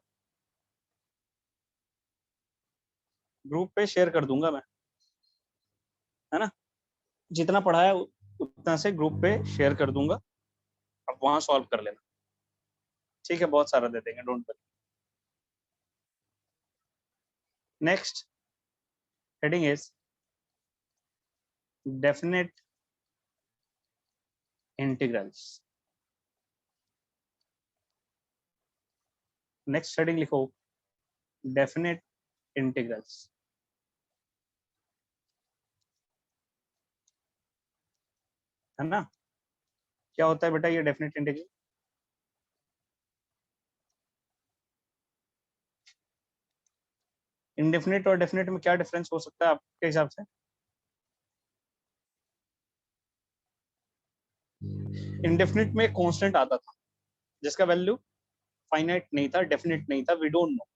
ग्रुप पे शेयर कर दूंगा मैं, है ना? जितना पढ़ाया उतना से ग्रुप पे शेयर कर दूंगा, आप वहां सॉल्व कर लेना। ठीक है, बहुत सारा दे देंगे, don't worry. Next heading is definite integrals. Next heading लिखो डेफिनेट इंटीग्रल्स। है ना? क्या होता है बेटा ये डेफिनेट इंटीग्रल? इनडेफिनेट और डेफिनेट में क्या डिफरेंस हो सकता है आपके हिसाब से? इनडेफिनेट में कांस्टेंट आता था जिसका वैल्यू फाइनाइट नहीं था, डेफिनेट नहीं था, वी डोंट नो।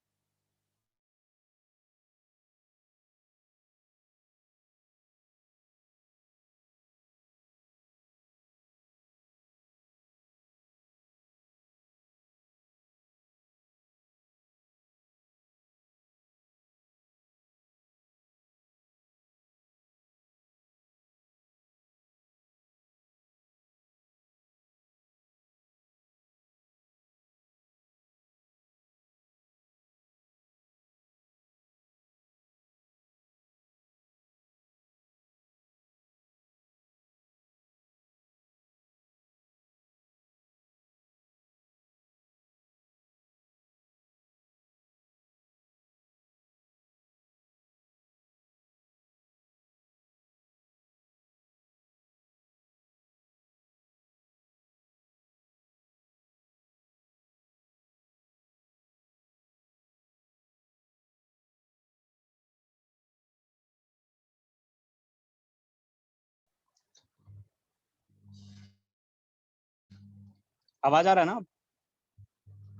आवाज आ रहा है ना?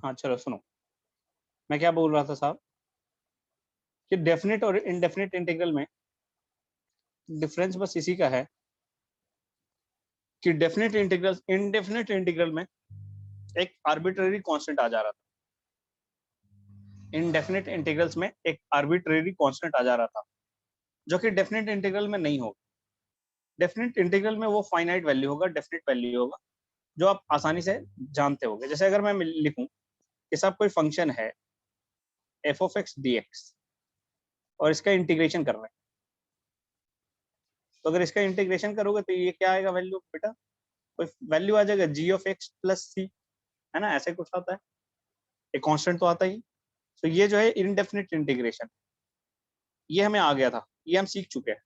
हाँ चलो सुनो, मैं क्या बोल रहा था साहब, कि डेफिनेट और इनडेफिनेट इंटीग्रल में डिफरेंस बस इसी का है कि डेफिनेट इंटीग्रल, इनडेफिनेट इंटीग्रल में एक आर्बिट्रेरी कांस्टेंट आ जा रहा था, इनडेफिनेट इंटीग्रल्स में एक आर्बिट्रेरी कांस्टेंट आ जा रहा था, जो कि डेफिनेट इंटीग्रल में नहीं होगा। डेफिनेट इंटीग्रल में वो फाइनाइट वैल्यू होगा, डेफिनेट वैल्यू होगा, जो आप आसानी से जानते होगे। जैसे अगर मैं लिखूं कि साहब कोई फंक्शन है F of x d x और इसका इंटीग्रेशन कर रहे हैं, तो अगर इसका इंटीग्रेशन करोगे तो ये क्या आएगा वैल्यू बेटा, कोई वैल्यू आ जाएगा जी ऑफ एक्स प्लस सी, है ना, ऐसे कुछ आता है, एक कांस्टेंट तो आता ही। तो ये जो है इनडेफिनिट इंटीग्रेशन, ये हमें आ गया था, ये हम सीख चुके हैं।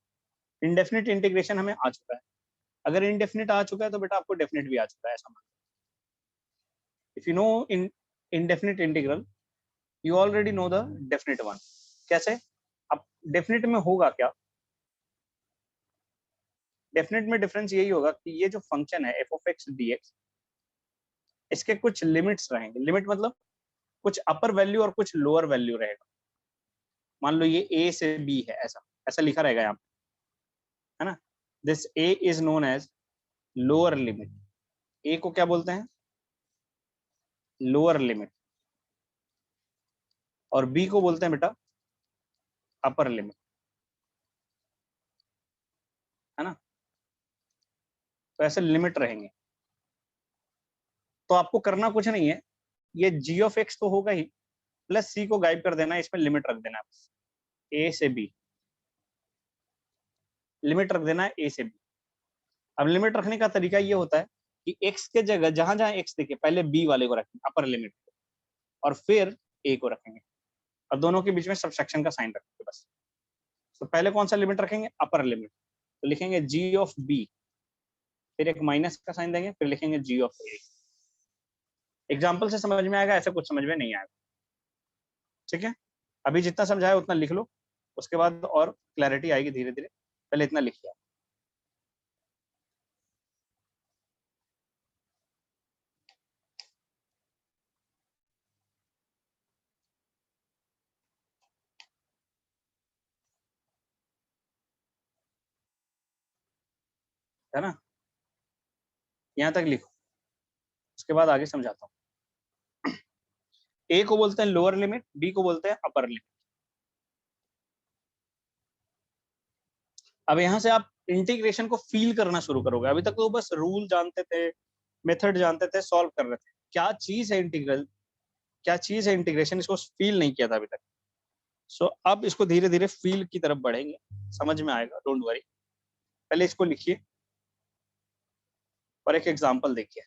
इनडेफिनिट इंटीग्रेशन हमें आ चुका है। अगर इनडेफिनिट आ चुका है तो बेटा आपको डेफिनिट भी आ चुका है, ऐसा मान। If you know in indefinite integral you already know the definite one. कैसे? अब डेफिनिट में होगा क्या, डेफिनेट में डिफरेंस यही होगा कि ये जो फंक्शन है F of x d x, इसके कुछ लिमिट्स रहेंगे। लिमिट मतलब कुछ अपर वैल्यू और कुछ लोअर वैल्यू रहेगा। मान लो ये ए से बी है, ऐसा ऐसा लिखा रहेगा यहाँ पे, है ना। This a is known as lower limit. A को क्या बोलते हैं? Lower limit. और बी को बोलते हैं बेटा अपर लिमिट, है ना। तो ऐसे लिमिट रहेंगे। तो आपको करना कुछ नहीं है, ये जी ऑफ एक्स तो होगा ही, प्लस सी को गायब कर देना है, इसमें लिमिट रख देना है ए से बी, लिमिट रख देना है ए से बी। अब लिमिट रखने का तरीका ये होता है कि x के जगह जहां जहां x देखे पहले b वाले को रखेंगे अपर लिमिट को, और फिर a को रखेंगे, और दोनों के बीच में सबट्रैक्शन का साइन रखेंगे बस। तो पहले कौन सा लिमिट रखेंगे? Upper limit. तो लिखेंगे g ऑफ b, फिर एक माइनस का साइन देंगे, फिर लिखेंगे g ऑफ a। एग्जाम्पल से समझ में आएगा, ऐसे कुछ समझ में नहीं आएगा, ठीक है। अभी जितना समझाया उतना लिख लो, उसके बाद और क्लैरिटी आएगी धीरे धीरे, पहले इतना लिख लिया। है ना, यहाँ तक लिखो, उसके बाद आगे समझाता हूँ। ए को बोलते हैं लोअर लिमिट, बी को बोलते हैं अपर लिमिट। अब यहाँ से आप इंटीग्रेशन को फील करना शुरू करोगे। अभी तक तो बस रूल जानते थे, मेथड जानते थे, सॉल्व कर रहे थे। क्या चीज है इंटीग्रल, क्या चीज है इंटीग्रेशन, इसको फील नहीं किया था अभी तक। सो अब इसको धीरे धीरे फील की तरफ बढ़ेंगे, समझ में आएगा, डोंट वरी। पहले इसको लिखिए और एक एग्जांपल देखिए।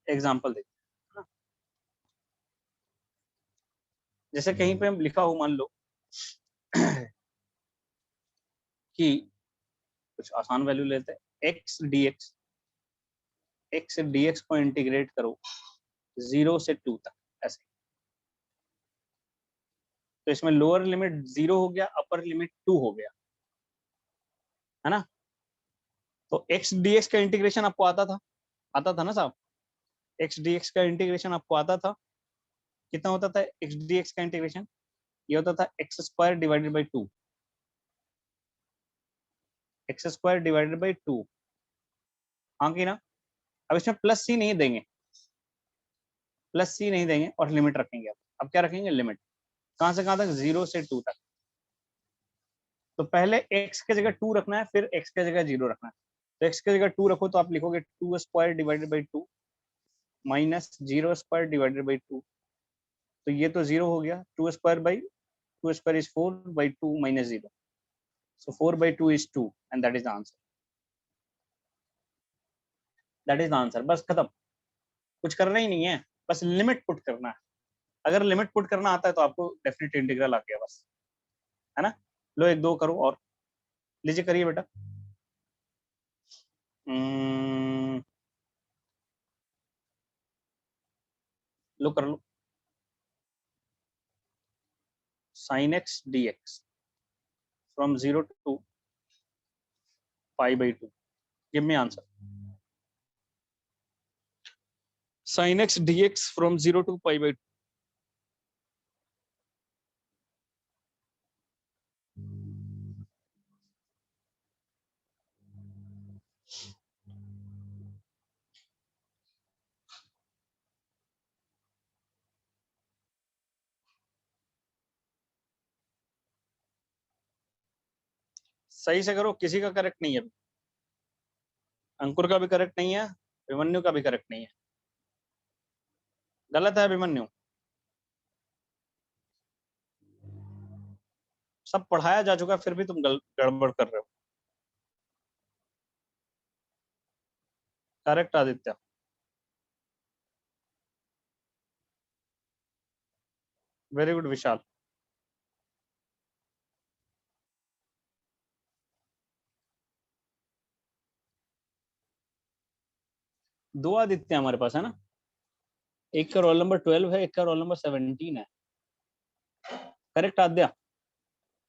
एग्जांपल देखिए, जैसे कहीं पे लिखा हो, मान लो कि कुछ आसान वैल्यू लेते हैं, x d x, x d x को इंटीग्रेट करो 0 से 2 तक, ऐसे। तो इसमें लोअर लिमिट 0 हो गया, अपर लिमिट 2 हो गया, है ना। तो एक्स डी एक्स का इंटीग्रेशन आपको आता था ना साहब। एक्स डी एक्स का इंटीग्रेशन आपको आता था, कितना होता था एक्स डी एक्स का इंटीग्रेशन? ये होता था x square divided by 2, x square divided by 2। हाँ कि ना। अब इसमें प्लस सी नहीं देंगे, प्लस सी नहीं देंगे और लिमिट रखेंगे। अब क्या रखेंगे? लिमिट। कहां से कहां तक? 0 से 2 तक। तो पहले x के जगह 2 रखना है, फिर x के जगह 0 रखना है। तो x के जगह 2 रखो तो आप लिखोगे 2 square divided by 2 minus 0 square divided by 2। तो ये तो 0 हो गया, 2 square by 2 square is 4 by 2 minus 0। So 4 by 2 is 2 and that is the answer. That is the answer. बस खत्म, कुछ करना ही नहीं है, बस लिमिट पुट करना है। अगर लिमिट पुट करना आता है तो आपको डेफिनेट इंटीग्रल आ गया बस, है ना। लो एक दो करो और, लीजिए करिए बेटा। लो कर लो। sin x dx from 0 to pi by 2. Give me answer. Sin x dx from 0 to pi by 2. सही से करो, किसी का करेक्ट नहीं है। अंकुर का भी करेक्ट नहीं है, अभिमन्यु का भी करेक्ट नहीं है, गलत है अभिमन्यु। सब पढ़ाया जा चुका फिर भी तुम गड़बड़ कर रहे हो। करेक्ट आदित्य। वेरी गुड विशाल। दो आदित्य हमारे पास है ना, एक का रोल नंबर 12 है, एक का रोल नंबर 17 है। करेक्ट आद्या।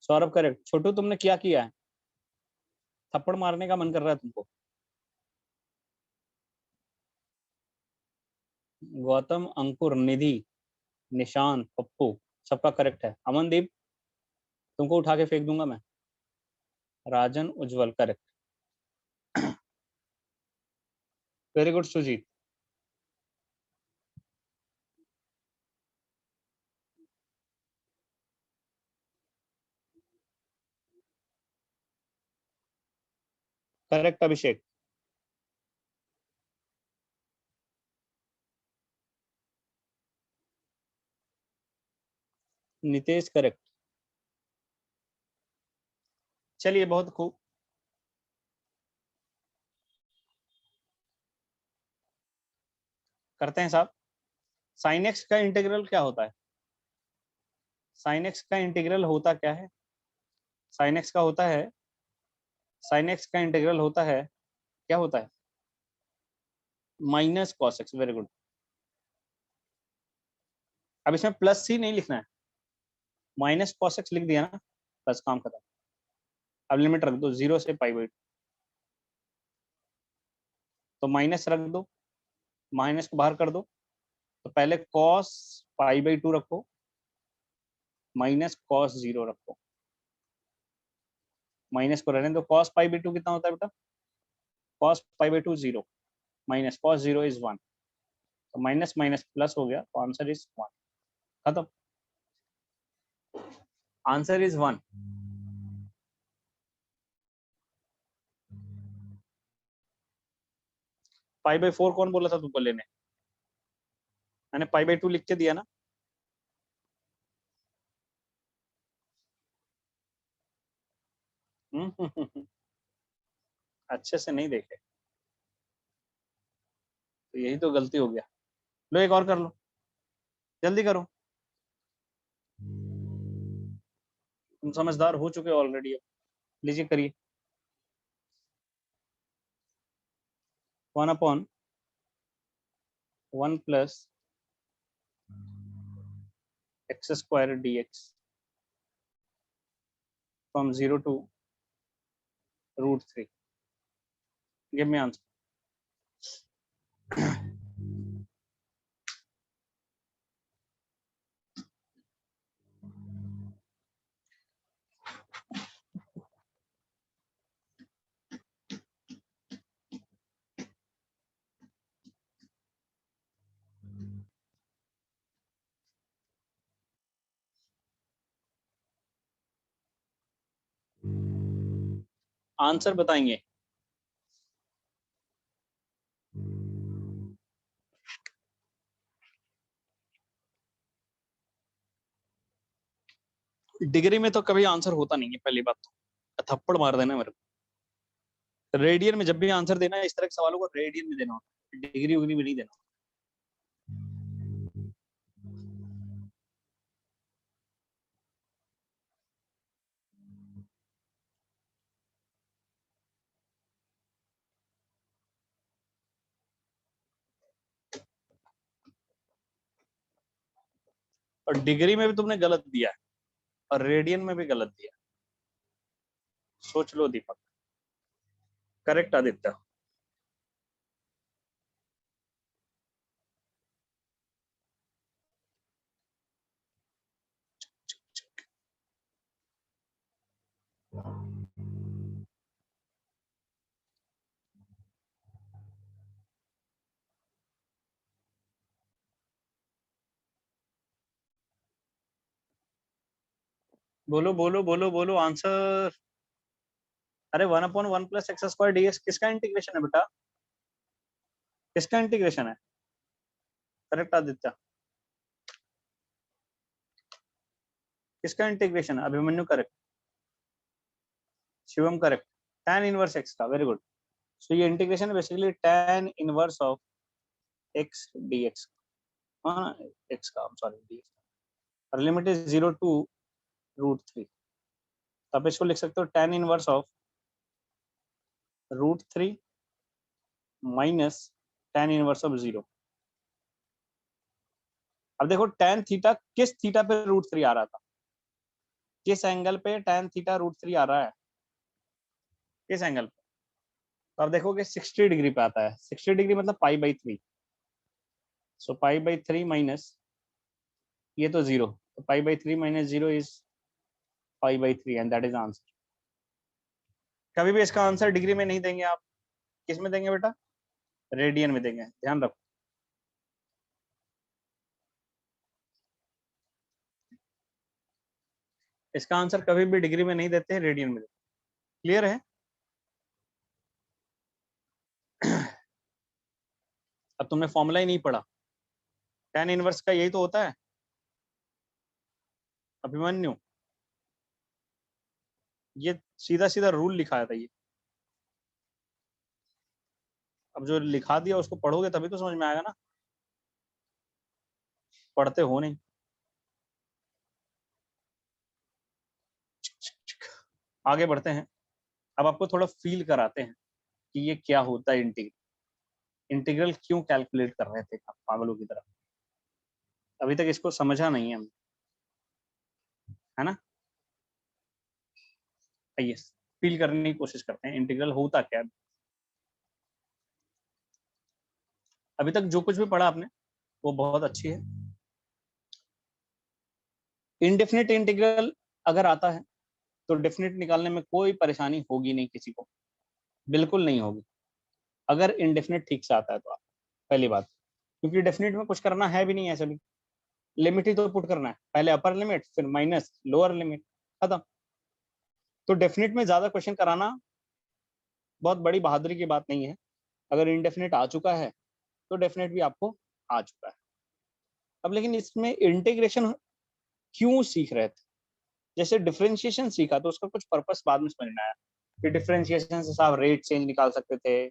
सौरभ करेक्ट। छोटू तुमने क्या किया है, थप्पड़ मारने का मन कर रहा है तुमको। गौतम, अंकुर, निधि, निशांत, पप्पू, सबका करेक्ट है। अमनदीप तुमको उठा के फेंक दूंगा मैं। Rajan, Ujjwal correct. Very good Sujit. Correct Abhishek. Nitesh correct. चलिए बहुत खूब। करते हैं साहब। साइन एक्स का इंटीग्रल क्या होता है, साइन एक्स का इंटीग्रल होता क्या है, साइन एक्स का होता है, साइन एक्स का इंटीग्रल होता है, क्या होता है, minus cos x. Very good. अब इसमें प्लस सी नहीं लिखना है, माइनस कॉस एक्स लिख दिया ना, बस काम खत्म। अब लिमिट रख दो 0 से पाई बाई, तो माइनस रख दो, माइनस को बाहर कर दो, तो पहले कॉस पाई बाई 2 रखो, माइनस कॉस 0 रखो, माइनस को रहने दो। कॉस पाई बाई 2 कितना होता है बेटा, cos pi by 2 0, minus cos 0 is 1, तो माइनस माइनस प्लस हो गया, तो आंसर इज 1। खत्म, आंसर इज 1। पाई बाई 4 कौन बोला था तुमको लेने, मैंने पाई बाई 2 लिख के दिया ना। अच्छे से नहीं देखे, तो यही तो गलती हो गया। लो एक और कर लो, जल्दी करो, तुम समझदार हो चुके हो ऑलरेडी। लीजिए करिए। 1/1 plus x square D x from 0 to √3। Give me answer. Answer बताएंगे। डिग्री में तो कभी आंसर होता नहीं है, पहली बात तो थप्पड़ मार देना मेरे को। रेडियन में जब भी आंसर देना है इस तरह के सवालों को रेडियन में देना होता है, डिग्री उग्री में नहीं देना। और डिग्री में भी तुमने गलत दिया है, और रेडियन में भी गलत दिया। सोच लो दीपक। करेक्ट आदित्य। बोलो बोलो बोलो बोलो आंसर। अरे 1/1 plus x square D x किसका इंटीग्रेशन है बेटा, किसका इंटीग्रेशन है? करेक्ट आदित्य, किसका इंटीग्रेशन है? Abhimanyu correct, Shivam correct, tan inverse x का, वेरी गुड। सो ये इंटीग्रेशन है basically tan inverse of x dx, हाँ x का, सॉरी dx, और लिमिट इज 0 to √3, तो आप इसको लिख सकते हो tan inverse of √3 minus tan inverse of 0। अब देखो tan थीटा किस थीटा पे √3 आ रहा था, किस एंगल पे tan थीटा √3 आ रहा है, किस एंगल पे? तो आप देखोगे 60 डिग्री पे आता है, 60 डिग्री मतलब π/3, सो π/3 माइनस ये तो 0, तो π/3 minus 0 is π/3 and that is answer. कभी भी इसका आंसर डिग्री में नहीं देंगे आप, किस में देंगे बेटा? रेडियन में देंगे, ध्यान रखो। इसका आंसर कभी भी डिग्री में नहीं देते हैं, रेडियन में देते। क्लियर है? अब तुमने फॉर्मूला ही नहीं पढ़ा, tan इनवर्स का यही तो होता है अभिमन्यु, ये सीधा सीधा रूल लिखाया था ये। अब जो लिखा दिया उसको पढ़ोगे तभी तो समझ में आएगा ना, पढ़ते हो नहीं। आगे बढ़ते हैं, अब आपको थोड़ा फील कराते हैं कि ये क्या होता है इंटीग्रल, इंटीग्रल क्यों कैलकुलेट कर रहे थे आप पागलों की तरह, अभी तक इसको समझा नहीं है हम, है ना? आइए फील करने की कोशिश करते हैं इंटीग्रल होता क्या है। अभी तक जो कुछ भी पढ़ा आपने वो बहुत अच्छी है। इनडेफिनिट इंटीग्रल अगर आता है तो डेफिनेट निकालने में कोई परेशानी होगी नहीं किसी को, बिल्कुल नहीं होगी, अगर इनडेफिनिट ठीक से आता है तो। आप पहली बात, क्योंकि डेफिनेट में कुछ करना है भी नहीं, ऐसे भी लिमिट ही तो पुट करना है, पहले अपर लिमिट फिर माइनस लोअर लिमिट, खत्म। तो डेफिनेट में ज्यादा क्वेश्चन कराना बहुत बड़ी बहादुरी की बात नहीं है, अगर इनडेफिनेट आ चुका है तो डेफिनेट भी आपको आ चुका है। अब लेकिन इसमें इंटीग्रेशन क्यों सीख रहे थे? जैसे डिफरेंशिएशन सीखा तो उसका कुछ पर्पस बाद में समझ में आया कि डिफरेंशिएशन से आप रेट चेंज निकाल सकते थे,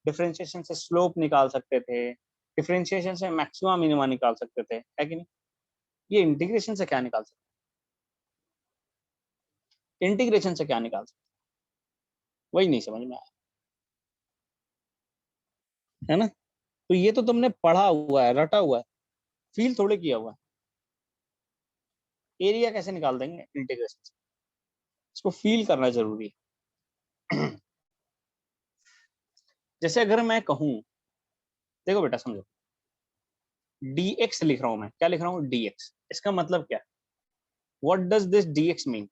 डिफरेंशिएशन से स्लोप निकाल सकते थे, डिफरेंशिएशन से मैक्सिमा मिनिमा निकाल सकते थे, है कि नहीं? ये इंटीग्रेशन से क्या निकाल सकते, इंटीग्रेशन से क्या निकाल सकते, वही नहीं समझ में आया, है ना? तो ये तो तुमने पढ़ा हुआ है, रटा हुआ है, फील थोड़े किया हुआ है। एरिया कैसे निकाल देंगे इंटीग्रेशन से, इसको फील करना जरूरी है। जैसे अगर मैं कहूं, देखो बेटा समझो, dx लिख रहा हूं मैं, क्या लिख रहा हूं? dx, इसका मतलब क्या है? What does this dx mean?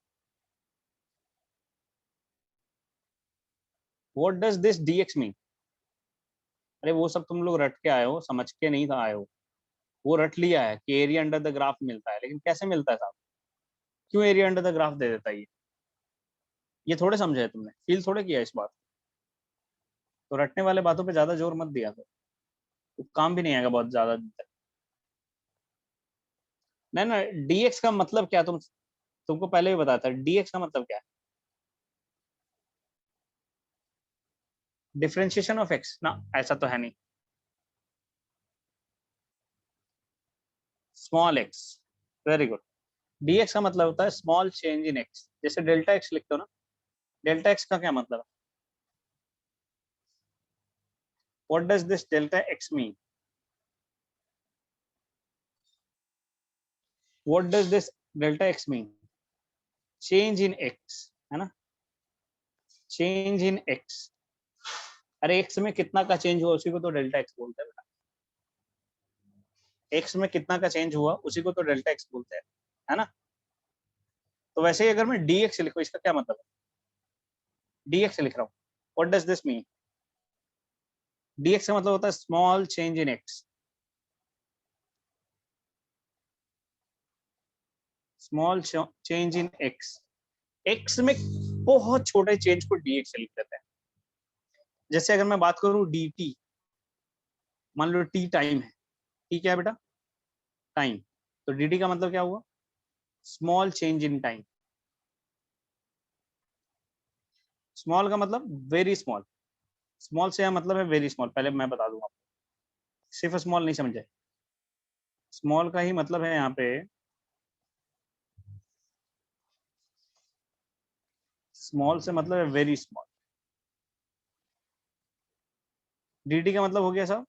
What does this dx mean? अरे वो सब तुम लोग रट के आए हो, समझ के नहीं था आए हो, वो रट लिया है कि एरिया अंडर द ग्राफ मिलता है, लेकिन कैसे मिलता है साहब? क्यों एरिया अंडर द ग्राफ दे देता है ये थोड़े समझे है तुमने, फील थोड़े किया इस बात। तो रटने वाले बातों पे ज्यादा जोर मत दिया तो काम भी नहीं आएगा बहुत ज्यादा दिन तक। नहीं ना, dx का मतलब क्या, तुमको पहले भी बताया था, dx का मतलब क्या है? डिफरेंशिएशन ऑफ x ना, ऐसा तो है नहीं, small x, very good. dx का मतलब होता है स्मॉल चेंज इन x, जैसे डेल्टा x लिखते हो ना, डेल्टा x का क्या मतलब है? What does this delta x mean? What does this delta x mean? Change in x, है ना? चेंज इन x, अरे x में कितना का चेंज हुआ उसी को तो डेल्टा x बोलते हैं बेटा, x में कितना का चेंज हुआ उसी को तो डेल्टा x बोलते हैं, है ना? तो वैसे ही अगर मैं dx लिखूं, इसका क्या मतलब है? dx लिख रहा हूं, what does this mean? dx का मतलब होता है small change in x, small change in x, x में बहुत छोटे चेंज को dx से लिख देते हैं। जैसे अगर मैं बात करूं dt, मान लो टी टाइम है, टी क्या है बेटा, टाइम, तो dt का मतलब क्या हुआ, small change in time. Small का मतलब वेरी स्मॉल, स्मॉल से मतलब है वेरी स्मॉल, पहले मैं बता दूंगा, सिर्फ स्मॉल नहीं समझे, स्मॉल का ही मतलब है यहाँ पे, स्मॉल से मतलब है वेरी स्मॉल। dt का मतलब हो गया साहब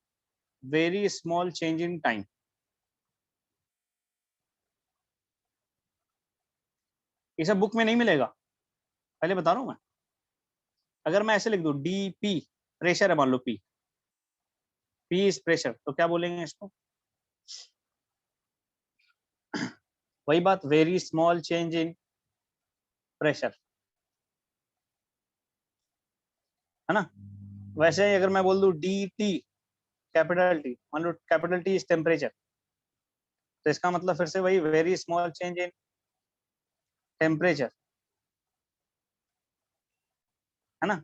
very small change in time. ये सब बुक में नहीं मिलेगा, पहले बता रहा हूँ मैं। अगर मैं ऐसे लिख दूं डी पी, प्रेशर है मान लो पी, पी इज प्रेशर, तो क्या बोलेंगे इसको, वही बात, very small change in pressure, है ना। वैसे ही अगर मैं बोल दूं डी टी, कैपिटल टी, मान लो कैपिटल टी इज टेम्परेचर, तो इसका मतलब फिर से वही very small change in temperature, है ना।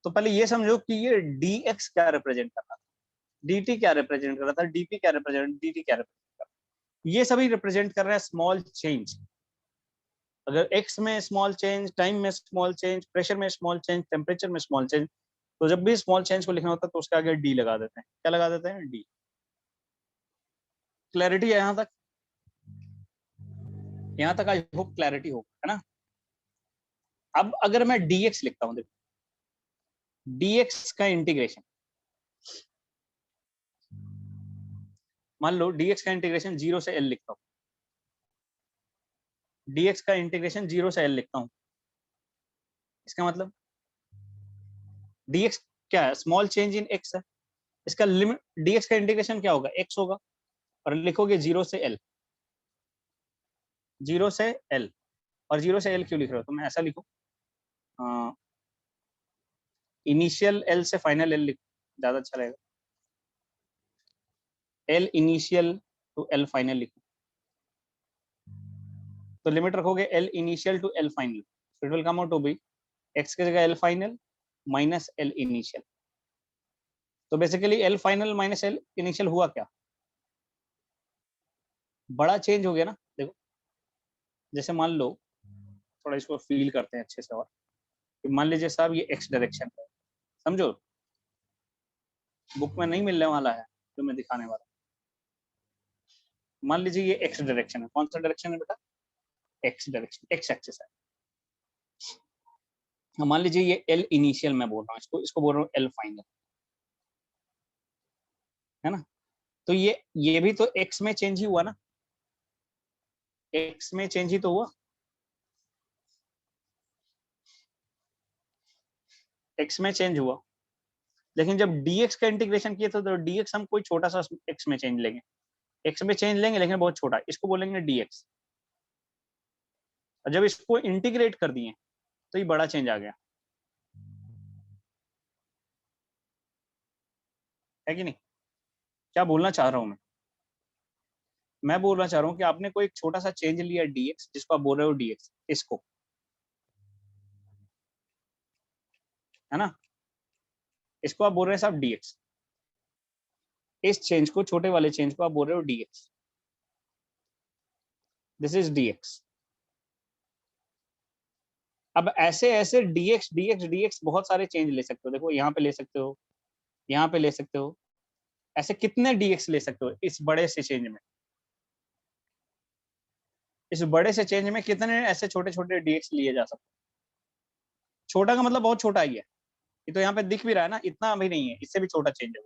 तो पहले ये समझो कि ये डी एक्स क्या रिप्रेजेंट कर रहा था, डी टी क्या रिप्रेजेंट कर रहा था, डी पी क्या रिप्रेजेंट, डी टी क्या रिप्रेजेंट कर रहा था, ये सभी रिप्रेजेंट कर रहा है स्मॉल चेंज। अगर एक्स में स्मॉल चेंज, टाइम में स्मॉल चेंज, प्रेशर में स्मॉल चेंज, टेम्परेचर में स्मॉल चेंज, तो जब भी स्मॉल चेंज को लिखना होता है तो उसके आगे डी लगा देते हैं, क्या लगा देते हैं, डी। क्लैरिटी है यहाँ तक, यहाँ तक आई होप क्लैरिटी हो, है ना। अब अगर मैं dx लिखता हूँ, देखो dx का इंटीग्रेशन, मान लो dx का इंटीग्रेशन 0 से l लिखता हूँ, dx का इंटीग्रेशन 0 से l लिखता हूँ, इसका मतलब dx क्या है, स्मॉल चेंज इन x है, इसका लिमिट dx का इंटीग्रेशन क्या होगा, x होगा, और लिखोगे 0 से l, 0 से l, और 0 से l क्यों लिख रहे हो, तो मैं ऐसा लिखूं, इनिशियल l से फाइनल l लिखो, ज्यादा अच्छा रहेगा, l initial to l final लिखो, तो लिमिट रखोगे l initial to l final, it will come out to be x की जगह l final minus l initial, तो basically l final minus l initial हुआ क्या, बड़ा चेंज हो गया ना। देखो जैसे मान लो, थोड़ा इसको फील करते हैं अच्छे से, और मान लीजिए साहब ये x डायरेक्शन है, समझो बुक में नहीं मिलने वाला है जो मैं दिखाने वाला, मान लीजिए ये x डायरेक्शन है, कौन सा डायरेक्शन है बेटा, x डायरेक्शन, x एक्सिस है। मान लीजिए ये l इनिशियल मैं बोल रहा हूँ, इसको इसको बोल रहा हूँ l फाइनल, है ना। तो ये भी तो x में चेंज ही हुआ ना, x में चेंज ही तो हुआ, x में चेंज हुआ, लेकिन जब dx का इंटीग्रेशन किया था तो dx हम कोई छोटा सा x में चेंज लेंगे, x में चेंज लेंगे लेकिन बहुत छोटा, इसको बोलेंगे dx, और जब इसको इंटीग्रेट कर दिए तो ये बड़ा चेंज आ गया, है कि नहीं। क्या बोलना चाह रहा हूं मैं बोलना चाह रहा हूँ कि आपने कोई एक छोटा सा चेंज लिया dx, जिसको आप बोल रहे हो dx, इसको, है ना, इसको आप बोल रहे हैं साहब dx, इस चेंज को, छोटे वाले चेंज को आप बोल रहे हो dx, दिस इज dx। अब ऐसे ऐसे dx dx dx बहुत सारे चेंज ले सकते हो, देखो यहाँ पे ले सकते हो, यहाँ पे ले सकते हो, ऐसे कितने dx ले सकते हो इस बड़े से चेंज में, इस बड़े से चेंज में कितने ऐसे छोटे छोटे dx लिए जा सकते हैं, छोटा का मतलब बहुत छोटा ही है, ये तो यहाँ पे दिख भी रहा है ना, इतना भी नहीं है, इससे भी छोटा चेंज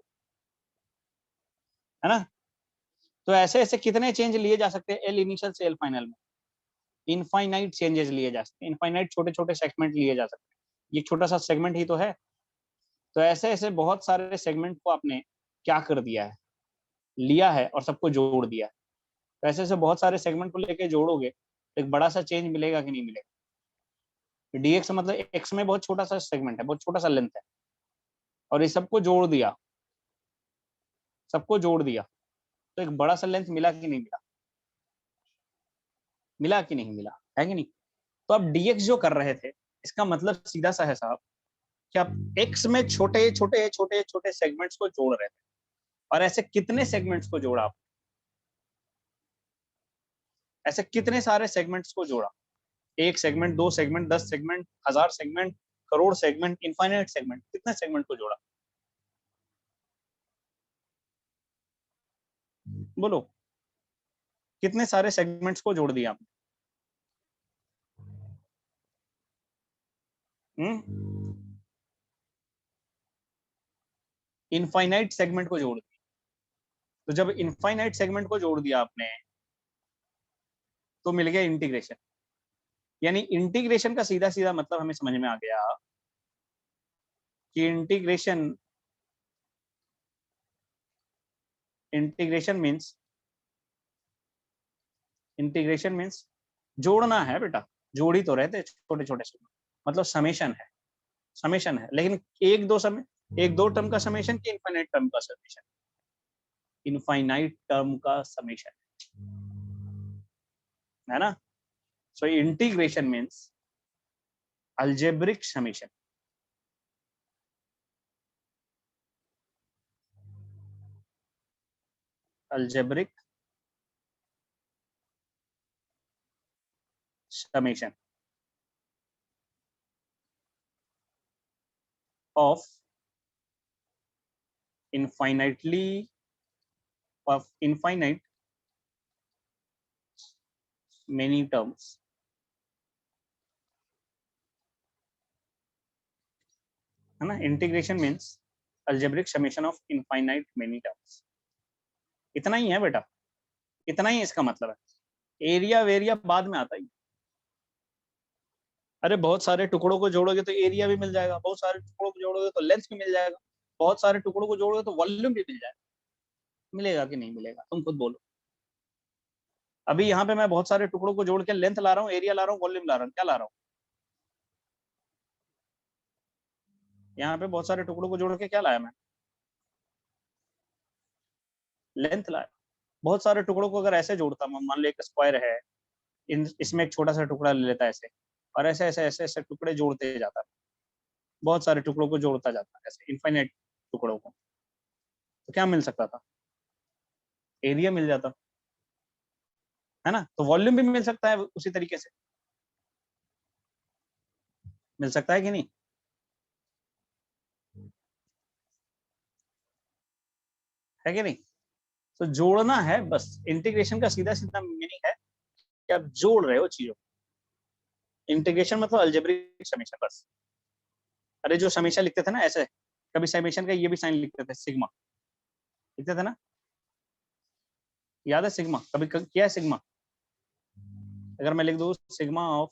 है ना। तो ऐसे ऐसे कितने चेंज लिए जा सकते हैं एल इनिशियल से एल फाइनल में, इनफाइनाइट चेंजेस लिए जा सकते हैं, इनफाइनाइट छोटे छोटे सेगमेंट लिए जा सकते हैं, ये छोटा सा सेगमेंट ही तो है। तो ऐसे ऐसे बहुत सारे सेगमेंट को आपने क्या कर दिया है, लिया है और सबको जोड़ दिया है, तो ऐसे ऐसे बहुत सारे सेगमेंट को लेके जोड़ोगे तो एक बड़ा सा चेंज मिलेगा कि नहीं मिलेगा। डीएक्स मतलब एक्स में बहुत छोटा सा सेगमेंट है, बहुत छोटा सा लेंथ है, और ये सबको जोड़ दिया, सबको जोड़ दिया, तो एक बड़ा सा लेंथ मिला कि नहीं मिला, मिला कि नहीं मिला, है कि नहीं। तो अब dx जो कर रहे थे, इसका मतलब सीधा सा है साहब कि आप x में छोटे छोटे छोटे छोटे सेगमेंट्स को जोड़ रहे थे, और ऐसे कितने सेगमेंट्स को जोड़ा, ऐसे कितने सारे सेगमेंट्स को जोड़ा, 1 segment, 2 segment, 10 segment, 1000 segment, crore segment, infinite segment, कितने सेगमेंट को जोड़ा, बोलो कितने सारे सेगमेंट्स को जोड़ दिया आपने? इनफाइनाइट सेगमेंट को जोड़ दिया। तो जब इनफाइनाइट सेगमेंट को जोड़ दिया आपने तो मिल गया इंटीग्रेशन। यानी इंटीग्रेशन का सीधा सीधा मतलब हमें समझ में आ गया कि इंटीग्रेशन मीन्स जोड़ना है बेटा, जोड़ ही तो रहते छोटे छोटे से, मतलब समेशन है, लेकिन एक दो टर्म का समेशन कि इनफाइनाइट टर्म का समेशन, इनफाइनाइट टर्म का समेशन है ना। So integration means algebraic summation, algebraic summation of infinite many terms, है ना। Integration means algebraic summation of infinite many terms। इतना ही है बेटा, इतना ही इसका मतलब है। एरिया वेरिया बाद में आता है। अरे बहुत सारे टुकड़ों को जोड़ोगे तो एरिया भी मिल जाएगा, बहुत सारे टुकड़ों को जोड़ोगे तो लेंथ भी मिल जाएगा, बहुत सारे टुकड़ों को जोड़ोगे तो वॉल्यूम भी मिल जाएगा। मिलेगा कि नहीं मिलेगा, तुम खुद बोलो। अभी यहाँ पे मैं बहुत सारे टुकड़ों को जोड़ के लेंथ ला रहा हूँ, एरिया ला रहा हूँ, वॉल्यूम ला रहा हूँ, क्या ला रहा हूँ? यहाँ पे बहुत सारे टुकड़ों को जोड़ के क्या लाया मैं? लेंथ लाया। बहुत सारे टुकड़ों को अगर ऐसे जोड़ता हूँ, मान लो एक स्क्वायर है, इसमें एक छोटा सा टुकड़ा ले लेता है ऐसे, और ऐसे ऐसे ऐसे ऐसे टुकड़े जोड़ते जाता है, बहुत सारे टुकड़ों को जोड़ता जाता है ऐसे इनफाइनाइट टुकड़ों को, तो क्या मिल सकता था? एरिया मिल जाता है ना। तो वॉल्यूम भी मिल सकता है उसी तरीके से, मिल सकता है कि नहीं? है कि नहीं? तो जोड़ना है बस, इंटीग्रेशन का सीधा सीधा मीनिंग है कि आप जोड़ रहे हो चीजों। इंटीग्रेशन मतलब अलजेब्रिक समेशन बस। अरे जो समेशन लिखते थे ना ऐसे, कभी समेशन का ये भी साइन लिखते थे, सिग्मा लिखते थे ना, याद है सिग्मा? कभी किया है सिग्मा? अगर मैं लिख दूं सिग्मा ऑफ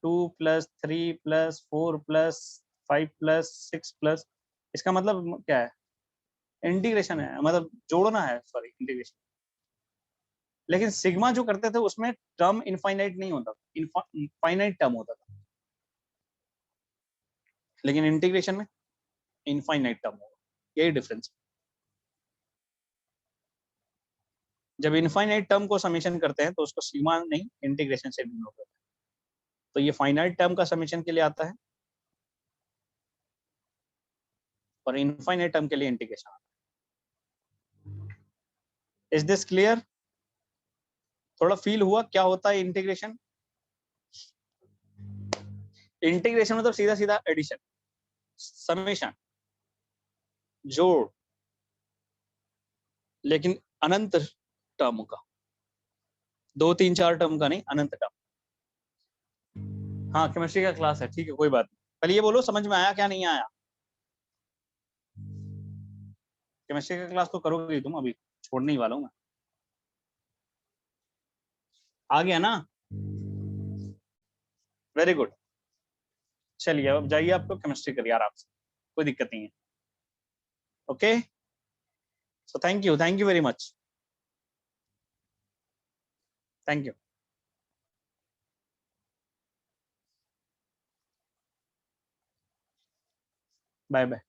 2 + 3 + 4 + 5 + 6 प्लस, इसका मतलब क्या है? इंटीग्रेशन है, मतलब जोड़ना है, सॉरी इंटीग्रेशन। लेकिन सिग्मा जो करते थे उसमें टर्म इनफाइनाइट नहीं होता, इनफाइनाइट टर्म होता था, लेकिन इंटीग्रेशन में इनफाइनाइट टर्म होगा। यही डिफरेंस। जब इनफाइनाइट टर्म को समेशन करते हैं तो उसको सिग्मा नहीं इंटीग्रेशन से डिनोट करते हैं। तो ये फाइनाइट टर्म का समेशन के लिए आता है और इनफाइनाइट टर्म के लिए इंटीग्रेशन आता है। Is this clear? थोड़ा फील हुआ क्या होता है इंटीग्रेशन? इंटीग्रेशन मतलब सीधा सीधा एडिशन, समेशन, जोड़, लेकिन अनंत टर्म का, 2 3 4 टर्म का नहीं, अनंत टर्म। हाँ केमिस्ट्री का क्लास है, ठीक है कोई बात नहीं। पहले ये बोलो समझ में आया क्या नहीं आया? केमिस्ट्री का क्लास तो करोगे ही तुम, अभी छोड़ने ही वाला हूँ मैं। आ गया ना? Very good. चलिए अब जाइए, आप लोग केमिस्ट्री करिए आराम से, कोई दिक्कत नहीं है। Okay, so thank you very much, thank you, bye bye.